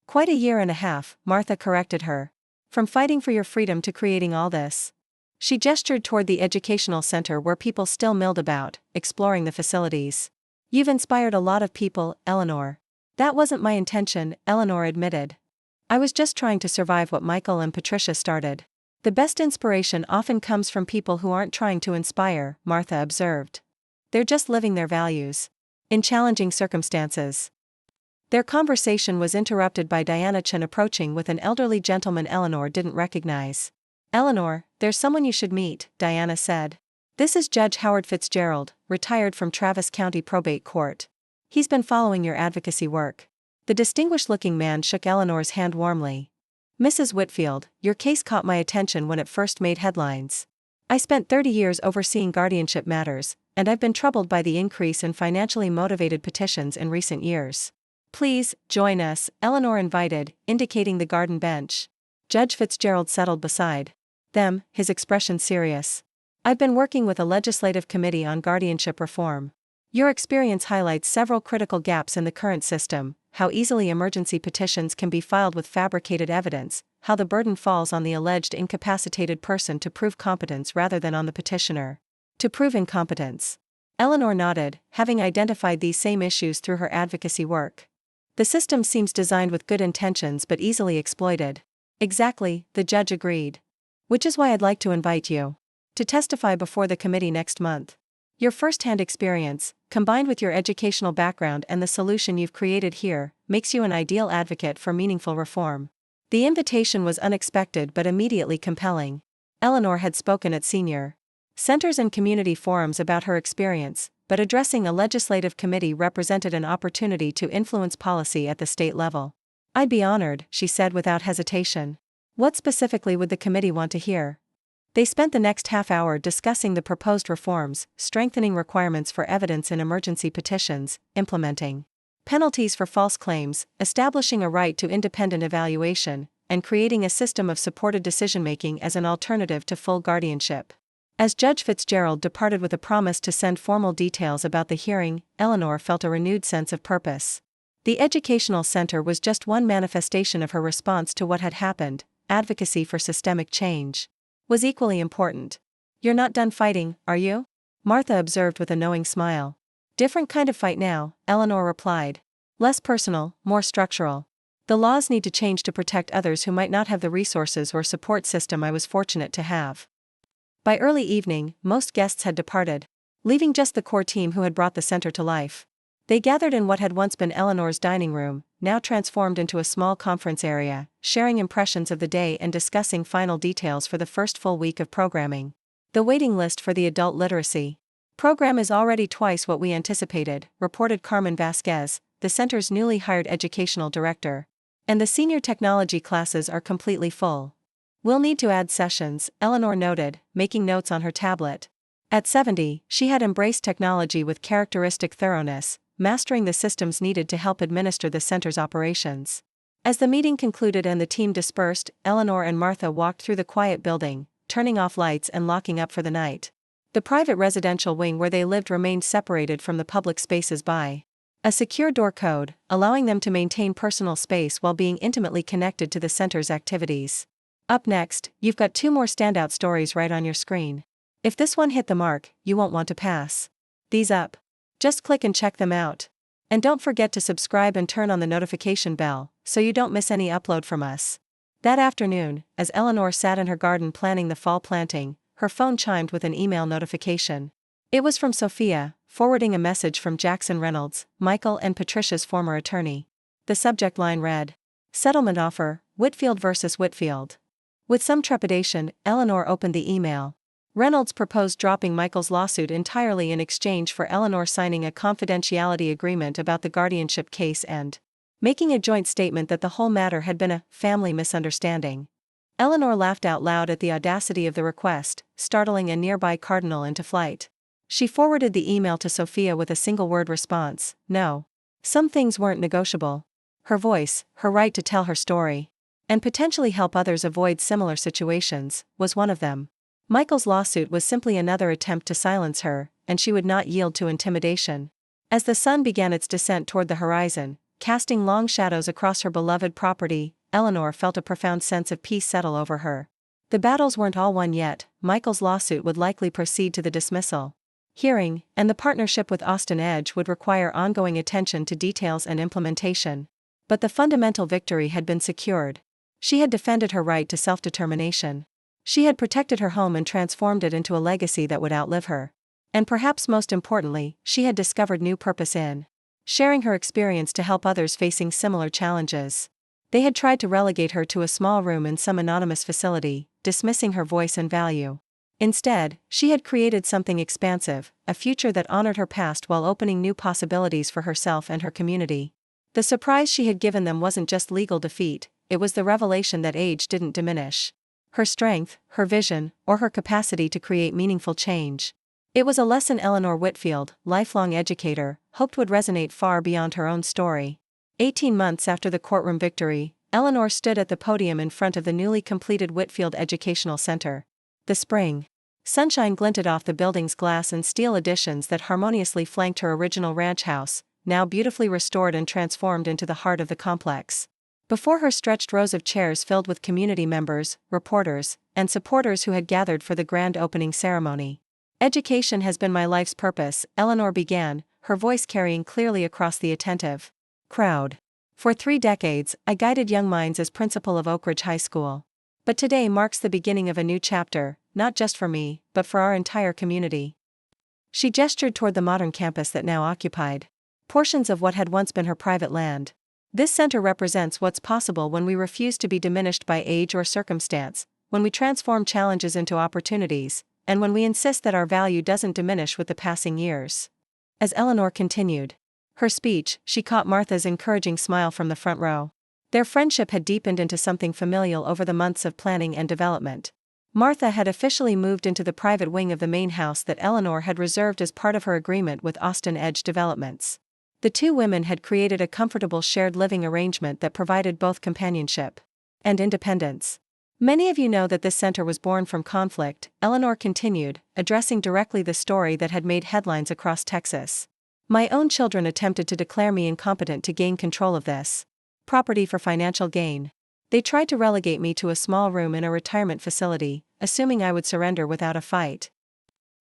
Quite a year and a half, Martha corrected her. From fighting for your freedom to creating all this. She gestured toward the educational center where people still milled about, exploring the facilities. You've inspired a lot of people, Eleanor. That wasn't my intention, Eleanor admitted. I was just trying to survive what Michael and Patricia started. The best inspiration often comes from people who aren't trying to inspire, Martha observed. They're just living their values. In challenging circumstances. Their conversation was interrupted by Diana Chen approaching with an elderly gentleman Eleanor didn't recognize. Eleanor, there's someone you should meet, Diana said. This is Judge Howard Fitzgerald, retired from Travis County Probate Court. He's been following your advocacy work. The distinguished-looking man shook Eleanor's hand warmly. Mrs. Whitfield, your case caught my attention when it first made headlines. I spent 30 years overseeing guardianship matters, and I've been troubled by the increase in financially motivated petitions in recent years. Please, join us, Eleanor invited, indicating the garden bench. Judge Fitzgerald settled beside them, his expression serious. I've been working with a legislative committee on guardianship reform. Your experience highlights several critical gaps in the current system, how easily emergency petitions can be filed with fabricated evidence, how the burden falls on the alleged incapacitated person to prove competence rather than on the petitioner to prove incompetence. Eleanor nodded, having identified these same issues through her advocacy work. The system seems designed with good intentions but easily exploited. Exactly, the judge agreed. Which is why I'd like to invite you to testify before the committee next month. Your first-hand experience, combined with your educational background and the solution you've created here, makes you an ideal advocate for meaningful reform. The invitation was unexpected but immediately compelling. Eleanor had spoken at senior centers and community forums about her experience, but addressing a legislative committee represented an opportunity to influence policy at the state level. I'd be honored, she said without hesitation. What specifically would the committee want to hear? They spent the next half hour discussing the proposed reforms, strengthening requirements for evidence in emergency petitions, implementing penalties for false claims, establishing a right to independent evaluation, and creating a system of supported decision-making as an alternative to full guardianship. As Judge Fitzgerald departed with a promise to send formal details about the hearing, Eleanor felt a renewed sense of purpose. The educational center was just one manifestation of her response to what had happened. Advocacy for systemic change was equally important. You're not done fighting, are you? Martha observed with a knowing smile. Different kind of fight now, Eleanor replied. Less personal, more structural. The laws need to change to protect others who might not have the resources or support system I was fortunate to have. By early evening, most guests had departed, leaving just the core team who had brought the center to life. They gathered in what had once been Eleanor's dining room, now transformed into a small conference area, sharing impressions of the day and discussing final details for the first full week of programming. The waiting list for the adult literacy program is already twice what we anticipated, reported Carmen Vasquez, the center's newly hired educational director. And the senior technology classes are completely full. We'll need to add sessions, Eleanor noted, making notes on her tablet. At 70, she had embraced technology with characteristic thoroughness, mastering the systems needed to help administer the center's operations. As the meeting concluded and the team dispersed, Eleanor and Martha walked through the quiet building, turning off lights and locking up for the night. The private residential wing where they lived remained separated from the public spaces by a secure door code, allowing them to maintain personal space while being intimately connected to the center's activities. Up next, you've got 2 more standout stories right on your screen. If this one hit the mark, you won't want to pass these up. Just click and check them out. And don't forget to subscribe and turn on the notification bell, so you don't miss any upload from us. That afternoon, as Eleanor sat in her garden planning the fall planting, her phone chimed with an email notification. It was from Sophia, forwarding a message from Jackson Reynolds, Michael and Patricia's former attorney. The subject line read, "Settlement offer, Whitfield versus Whitfield." With some trepidation, Eleanor opened the email. Reynolds proposed dropping Michael's lawsuit entirely in exchange for Eleanor signing a confidentiality agreement about the guardianship case and making a joint statement that the whole matter had been a family misunderstanding. Eleanor laughed out loud at the audacity of the request, startling a nearby cardinal into flight. She forwarded the email to Sophia with a single-word response, "No." Some things weren't negotiable. Her voice, her right to tell her story, and potentially help others avoid similar situations, was one of them. Michael's lawsuit was simply another attempt to silence her, and she would not yield to intimidation. As the sun began its descent toward the horizon, casting long shadows across her beloved property, Eleanor felt a profound sense of peace settle over her. The battles weren't all won yet. Michael's lawsuit would likely proceed to the dismissal. hearing, and the partnership with Austin Edge would require ongoing attention to details and implementation. But the fundamental victory had been secured. She had defended her right to self-determination. She had protected her home and transformed it into a legacy that would outlive her. And perhaps most importantly, she had discovered new purpose in sharing her experience to help others facing similar challenges. They had tried to relegate her to a small room in some anonymous facility, dismissing her voice and value. Instead, she had created something expansive, a future that honored her past while opening new possibilities for herself and her community. The surprise she had given them wasn't just legal defeat, it was the revelation that age didn't diminish her strength, her vision, or her capacity to create meaningful change. It was a lesson Eleanor Whitfield, lifelong educator, hoped would resonate far beyond her own story. 18 months after the courtroom victory, Eleanor stood at the podium in front of the newly completed Whitfield Educational Center. The spring sunshine glinted off the building's glass and steel additions that harmoniously flanked her original ranch house, now beautifully restored and transformed into the heart of the complex. Before her stretched rows of chairs filled with community members, reporters, and supporters who had gathered for the grand opening ceremony. "Education has been my life's purpose," Eleanor began, her voice carrying clearly across the attentive crowd. "For 3 decades, I guided young minds as principal of Oakridge High School. But today marks the beginning of a new chapter, not just for me, but for our entire community." She gestured toward the modern campus that now occupied portions of what had once been her private land. "This center represents what's possible when we refuse to be diminished by age or circumstance, when we transform challenges into opportunities, and when we insist that our value doesn't diminish with the passing years." As Eleanor continued her speech, she caught Martha's encouraging smile from the front row. Their friendship had deepened into something familial over the months of planning and development. Martha had officially moved into the private wing of the main house that Eleanor had reserved as part of her agreement with Austin Edge Developments. The two women had created a comfortable shared living arrangement that provided both companionship and independence. "Many of you know that this center was born from conflict," Eleanor continued, addressing directly the story that had made headlines across Texas. "My own children attempted to declare me incompetent to gain control of this property for financial gain. They tried to relegate me to a small room in a retirement facility, assuming I would surrender without a fight."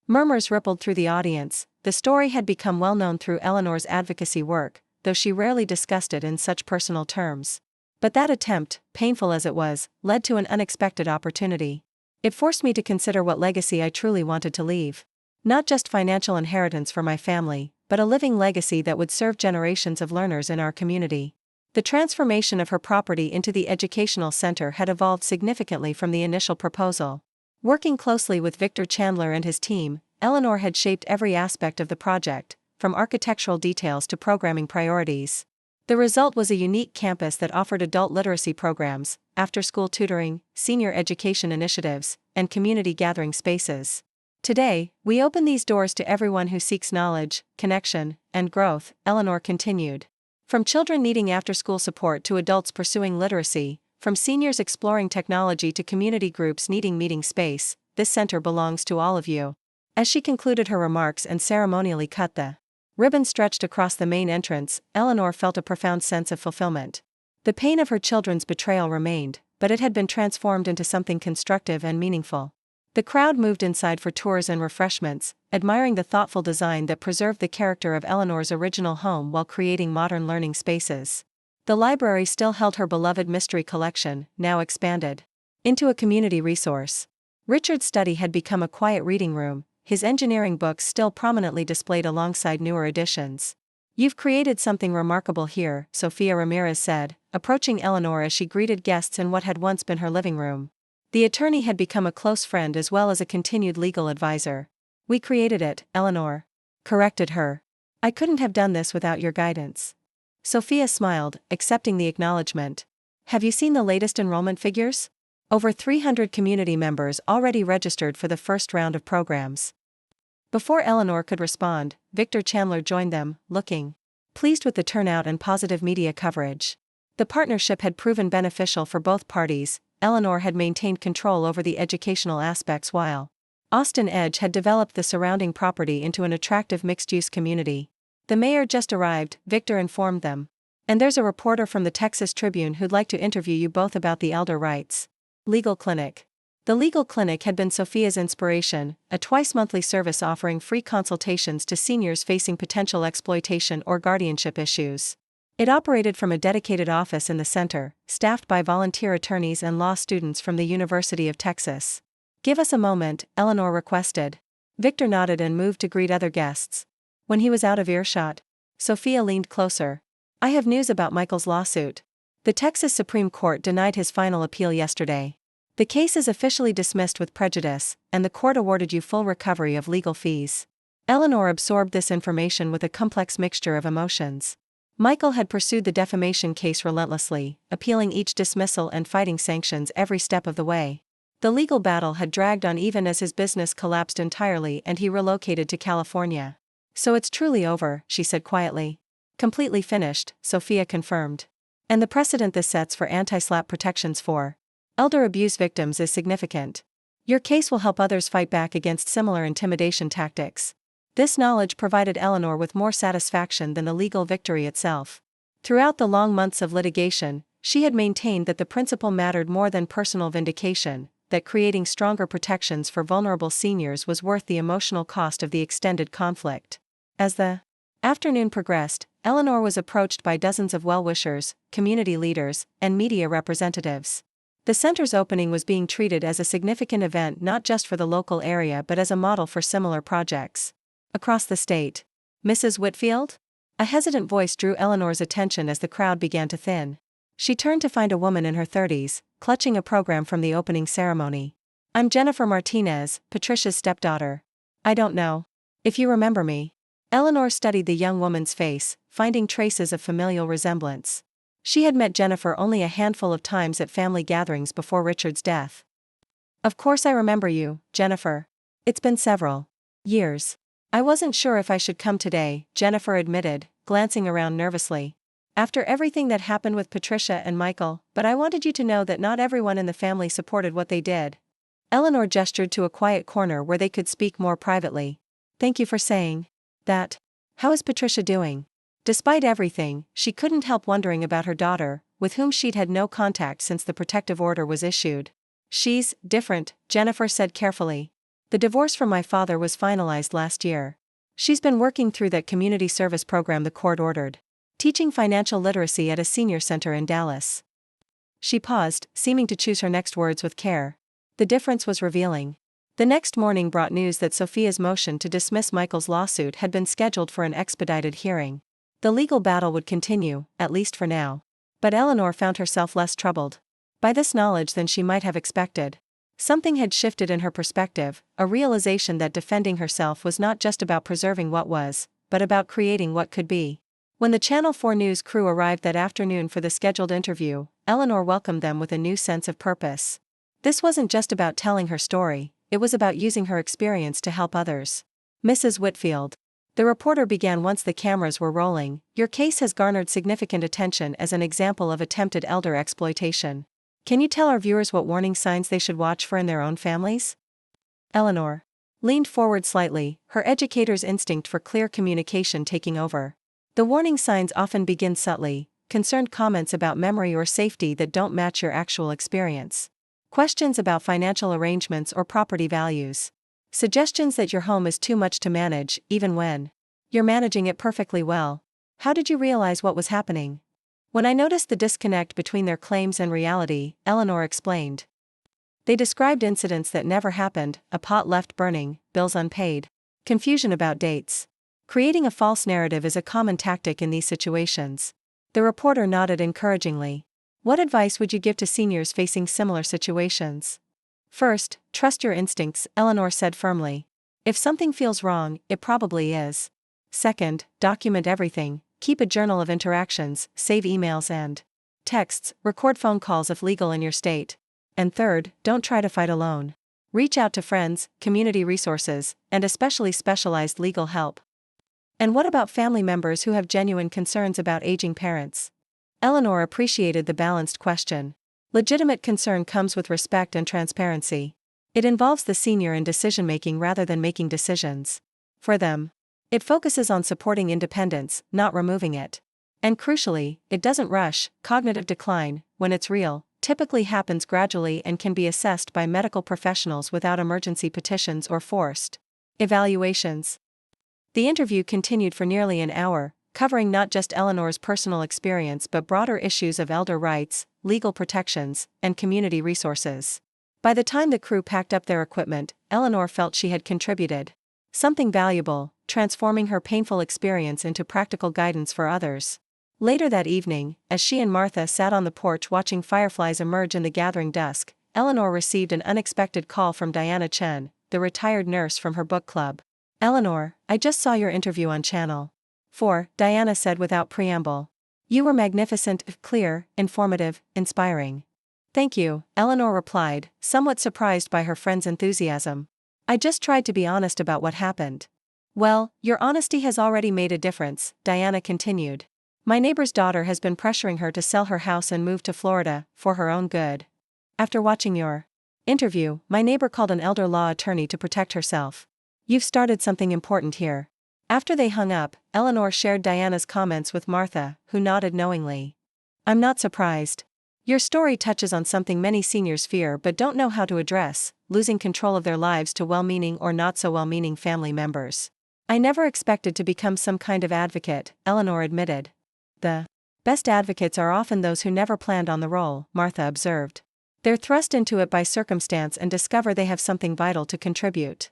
Murmurs rippled through the audience. The story had become well known through Eleanor's advocacy work, though she rarely discussed it in such personal terms. But that attempt, painful as it was, led to an unexpected opportunity. "It forced me to consider what legacy I truly wanted to leave. Not just financial inheritance for my family, but a living legacy that would serve generations of learners in our community." The transformation of her property into the educational center had evolved significantly from the initial proposal. Working closely with Victor Chandler and his team, Eleanor had shaped every aspect of the project, from architectural details to programming priorities. The result was a unique campus that offered adult literacy programs, after-school tutoring, senior education initiatives, and community gathering spaces. "Today, we open these doors to everyone who seeks knowledge, connection, and growth," Eleanor continued. "From children needing after-school support to adults pursuing literacy, from seniors exploring technology to community groups needing meeting space, this center belongs to all of you." As she concluded her remarks and ceremonially cut the ribbon stretched across the main entrance, Eleanor felt a profound sense of fulfillment. The pain of her children's betrayal remained, but it had been transformed into something constructive and meaningful. The crowd moved inside for tours and refreshments, admiring the thoughtful design that preserved the character of Eleanor's original home while creating modern learning spaces. The library still held her beloved mystery collection, now expanded into a community resource. Richard's study had become a quiet reading room, his engineering books still prominently displayed alongside newer editions. "You've created something remarkable here," Sophia Ramirez said, approaching Eleanor as she greeted guests in what had once been her living room. The attorney had become a close friend as well as a continued legal advisor. "We created it," Eleanor corrected her. "I couldn't have done this without your guidance." Sophia smiled, accepting the acknowledgement. "Have you seen the latest enrollment figures? Over 300 community members already registered for the first round of programs." Before Eleanor could respond, Victor Chandler joined them, looking pleased with the turnout and positive media coverage. The partnership had proven beneficial for both parties. Eleanor had maintained control over the educational aspects while Austin Edge had developed the surrounding property into an attractive mixed-use community. "The mayor just arrived," Victor informed them. "And there's a reporter from the Texas Tribune who'd like to interview you both about the elder rights legal clinic." The legal clinic had been Sophia's inspiration, a twice-monthly service offering free consultations to seniors facing potential exploitation or guardianship issues. It operated from a dedicated office in the center, staffed by volunteer attorneys and law students from the University of Texas. "Give us a moment," Eleanor requested. Victor nodded and moved to greet other guests. When he was out of earshot, Sophia leaned closer. "I have news about Michael's lawsuit. The Texas Supreme Court denied his final appeal yesterday. The case is officially dismissed with prejudice, and the court awarded you full recovery of legal fees." Eleanor absorbed this information with a complex mixture of emotions. Michael had pursued the defamation case relentlessly, appealing each dismissal and fighting sanctions every step of the way. The legal battle had dragged on even as his business collapsed entirely and he relocated to California. "So it's truly over," she said quietly. "Completely finished," Sophia confirmed. "And the precedent this sets for anti-SLAPP protections for elder abuse victims is significant. Your case will help others fight back against similar intimidation tactics." This knowledge provided Eleanor with more satisfaction than the legal victory itself. Throughout the long months of litigation, she had maintained that the principle mattered more than personal vindication, that creating stronger protections for vulnerable seniors was worth the emotional cost of the extended conflict. As the afternoon progressed, Eleanor was approached by dozens of well-wishers, community leaders, and media representatives. The center's opening was being treated as a significant event not just for the local area but as a model for similar projects across the state. "Mrs. Whitfield?" A hesitant voice drew Eleanor's attention as the crowd began to thin. She turned to find a woman in her 30s, clutching a program from the opening ceremony. "I'm Jennifer Martinez, Patricia's stepdaughter. I don't know if you remember me." Eleanor studied the young woman's face, finding traces of familial resemblance. She had met Jennifer only a handful of times at family gatherings before Richard's death. "Of course I remember you, Jennifer. It's been several years. I wasn't sure if I should come today," Jennifer admitted, glancing around nervously. "After everything that happened with Patricia and Michael, but I wanted you to know that not everyone in the family supported what they did." Eleanor gestured to a quiet corner where they could speak more privately. "Thank you for saying that. How is Patricia doing?" Despite everything, she couldn't help wondering about her daughter, with whom she'd had no contact since the protective order was issued. "She's different," Jennifer said carefully. "The divorce from my father was finalized last year. She's been working through that community service program the court ordered, teaching financial literacy at a senior center in Dallas." She paused, seeming to choose her next words with care. The difference was revealing. The next morning brought news that Sophia's motion to dismiss Michael's lawsuit had been scheduled for an expedited hearing. The legal battle would continue, at least for now. But Eleanor found herself less troubled by this knowledge than she might have expected. Something had shifted in her perspective, a realization that defending herself was not just about preserving what was, but about creating what could be. When the Channel 4 News crew arrived that afternoon for the scheduled interview, Eleanor welcomed them with a new sense of purpose. This wasn't just about telling her story, it was about using her experience to help others. "Mrs. Whitfield," the reporter began once the cameras were rolling, "your case has garnered significant attention as an example of attempted elder exploitation. Can you tell our viewers what warning signs they should watch for in their own families?" Eleanor leaned forward slightly, her educator's instinct for clear communication taking over. "The warning signs often begin subtly, concerned comments about memory or safety that don't match your actual experience. Questions about financial arrangements or property values. Suggestions that your home is too much to manage, even when you're managing it perfectly well. How did you realize what was happening?" "When I noticed the disconnect between their claims and reality," Eleanor explained. They described incidents that never happened, a pot left burning, bills unpaid, confusion about dates. Creating a false narrative is a common tactic in these situations. The reporter nodded encouragingly. "What advice would you give to seniors facing similar situations?" "First, trust your instincts," Eleanor said firmly. "If something feels wrong, it probably is. Second, document everything. Keep a journal of interactions, save emails and texts, record phone calls if legal in your state. And third, don't try to fight alone. Reach out to friends, community resources, and especially specialized legal help." "And what about family members who have genuine concerns about aging parents?" Eleanor appreciated the balanced question. Legitimate concern comes with respect and transparency. It involves the senior in decision-making rather than making decisions for them. It focuses on supporting independence, not removing it. And crucially, it doesn't rush cognitive decline. When it's real, typically happens gradually and can be assessed by medical professionals without emergency petitions or forced evaluations. The interview continued for nearly an hour, covering not just Eleanor's personal experience but broader issues of elder rights, legal protections, and community resources. By the time the crew packed up their equipment, Eleanor felt she had contributed something valuable, transforming her painful experience into practical guidance for others. Later that evening, as she and Martha sat on the porch watching fireflies emerge in the gathering dusk, Eleanor received an unexpected call from Diana Chen, the retired nurse from her book club. "Eleanor, I just saw your interview on Channel 4, Diana said without preamble. "You were magnificent, clear, informative, inspiring." "Thank you," Eleanor replied, somewhat surprised by her friend's enthusiasm. "I just tried to be honest about what happened." "Well, your honesty has already made a difference," Diana continued. "My neighbor's daughter has been pressuring her to sell her house and move to Florida, for her own good. After watching your interview, my neighbor called an elder law attorney to protect herself. You've started something important here." After they hung up, Eleanor shared Diana's comments with Martha, who nodded knowingly. "I'm not surprised. Your story touches on something many seniors fear but don't know how to address, losing control of their lives to well-meaning or not-so-well-meaning family members." "I never expected to become some kind of advocate," Eleanor admitted. "The best advocates are often those who never planned on the role," Martha observed. "They're thrust into it by circumstance and discover they have something vital to contribute."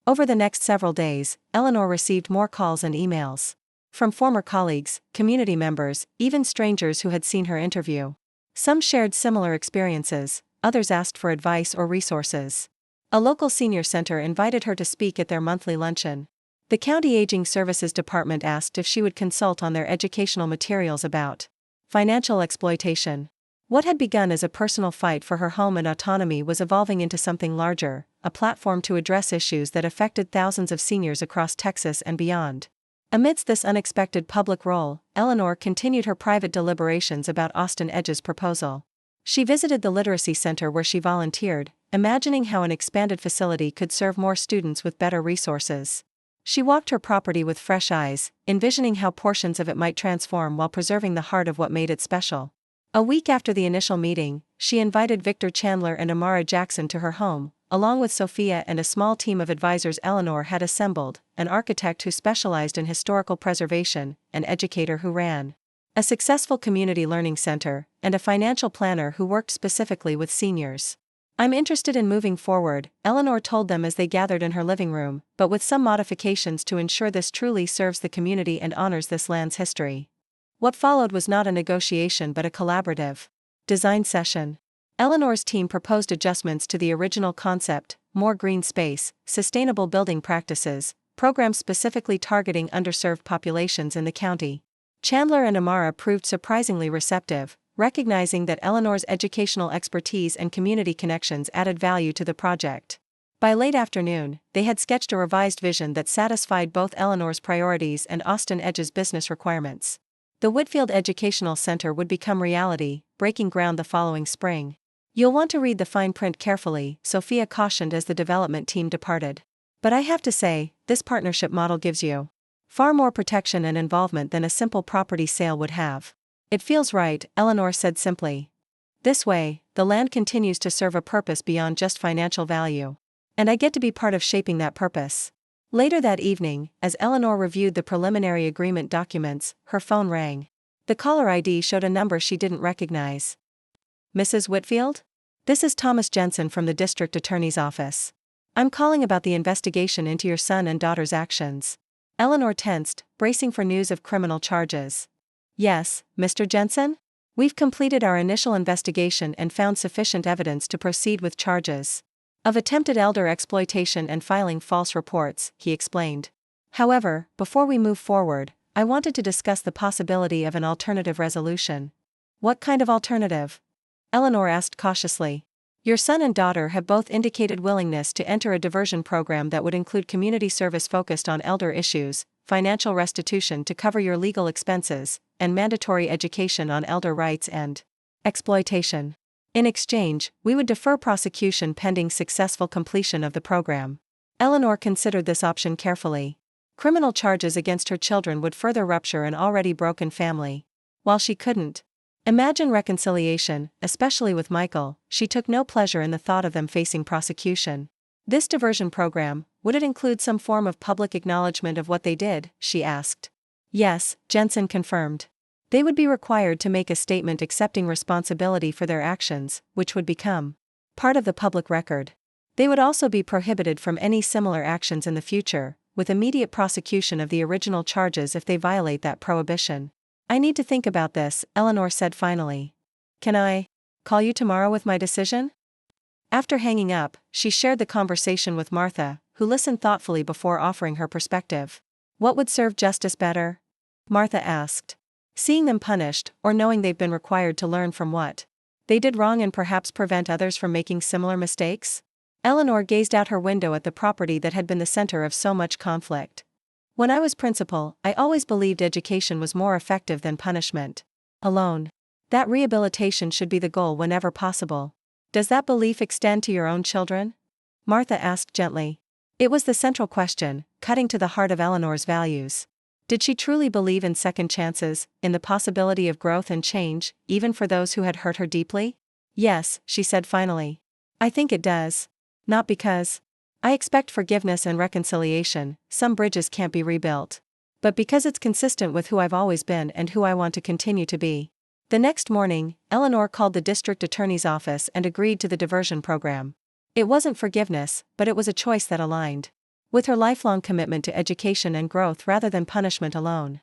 Over the next several days, Eleanor received more calls and emails. From former colleagues, community members, even strangers who had seen her interview. Some shared similar experiences, others asked for advice or resources. A local senior center invited her to speak at their monthly luncheon. The County Aging Services Department asked if she would consult on their educational materials about financial exploitation. What had begun as a personal fight for her home and autonomy was evolving into something larger, a platform to address issues that affected thousands of seniors across Texas and beyond. Amidst this unexpected public role, Eleanor continued her private deliberations about Austin Edge's proposal. She visited the literacy center where she volunteered, imagining how an expanded facility could serve more students with better resources. She walked her property with fresh eyes, envisioning how portions of it might transform while preserving the heart of what made it special. A week after the initial meeting, she invited Victor Chandler and Amara Jackson to her home, along with Sophia and a small team of advisors Eleanor had assembled, an architect who specialized in historical preservation, an educator who ran a successful community learning center, and a financial planner who worked specifically with seniors. "I'm interested in moving forward," Eleanor told them as they gathered in her living room, "but with some modifications to ensure this truly serves the community and honors this land's history." What followed was not a negotiation but a collaborative design session. Eleanor's team proposed adjustments to the original concept, more green space, sustainable building practices, programs specifically targeting underserved populations in the county. Chandler and Amara proved surprisingly receptive, recognizing that Eleanor's educational expertise and community connections added value to the project. By late afternoon, they had sketched a revised vision that satisfied both Eleanor's priorities and Austin Edge's business requirements. The Whitfield Educational Center would become reality, breaking ground the following spring. "You'll want to read the fine print carefully," Sophia cautioned as the development team departed. "But I have to say, this partnership model gives you far more protection and involvement than a simple property sale would have." "It feels right," Eleanor said simply. "This way, the land continues to serve a purpose beyond just financial value. And I get to be part of shaping that purpose." Later that evening, as Eleanor reviewed the preliminary agreement documents, her phone rang. The caller ID showed a number she didn't recognize. "Mrs. Whitfield? This is Thomas Jensen from the district attorney's office. I'm calling about the investigation into your son and daughter's actions." Eleanor tensed, bracing for news of criminal charges. "Yes, Mr. Jensen? We've completed our initial investigation and found sufficient evidence to proceed with charges of attempted elder exploitation and filing false reports," he explained. "However, before we move forward, I wanted to discuss the possibility of an alternative resolution." "What kind of alternative?" Eleanor asked cautiously. "Your son and daughter have both indicated willingness to enter a diversion program that would include community service focused on elder issues, financial restitution to cover your legal expenses, and mandatory education on elder rights and exploitation. In exchange, we would defer prosecution pending successful completion of the program." Eleanor considered this option carefully. Criminal charges against her children would further rupture an already broken family. While she couldn't Imagine reconciliation, especially with Michael. She took no pleasure in the thought of them facing prosecution. This diversion program, would it include some form of public acknowledgement of what they did? She asked. Yes, Jensen confirmed. They would be required to make a statement accepting responsibility for their actions, which would become part of the public record. They would also be prohibited from any similar actions in the future, with immediate prosecution of the original charges if they violate that prohibition. I need to think about this, Eleanor said finally. Can I call you tomorrow with my decision? After hanging up, she shared the conversation with Martha, who listened thoughtfully before offering her perspective. What would serve justice better? Martha asked. Seeing them punished, or knowing they've been required to learn from what they did wrong and perhaps prevent others from making similar mistakes? Eleanor gazed out her window at the property that had been the center of so much conflict. When I was principal, I always believed education was more effective than punishment alone. That rehabilitation should be the goal whenever possible. Does that belief extend to your own children? Martha asked gently. It was the central question, cutting to the heart of Eleanor's values. Did she truly believe in second chances, in the possibility of growth and change, even for those who had hurt her deeply? Yes, she said finally. I think it does. Not because I expect forgiveness and reconciliation, some bridges can't be rebuilt. But because it's consistent with who I've always been and who I want to continue to be. The next morning, Eleanor called the district attorney's office and agreed to the diversion program. It wasn't forgiveness, but it was a choice that aligned with her lifelong commitment to education and growth rather than punishment alone.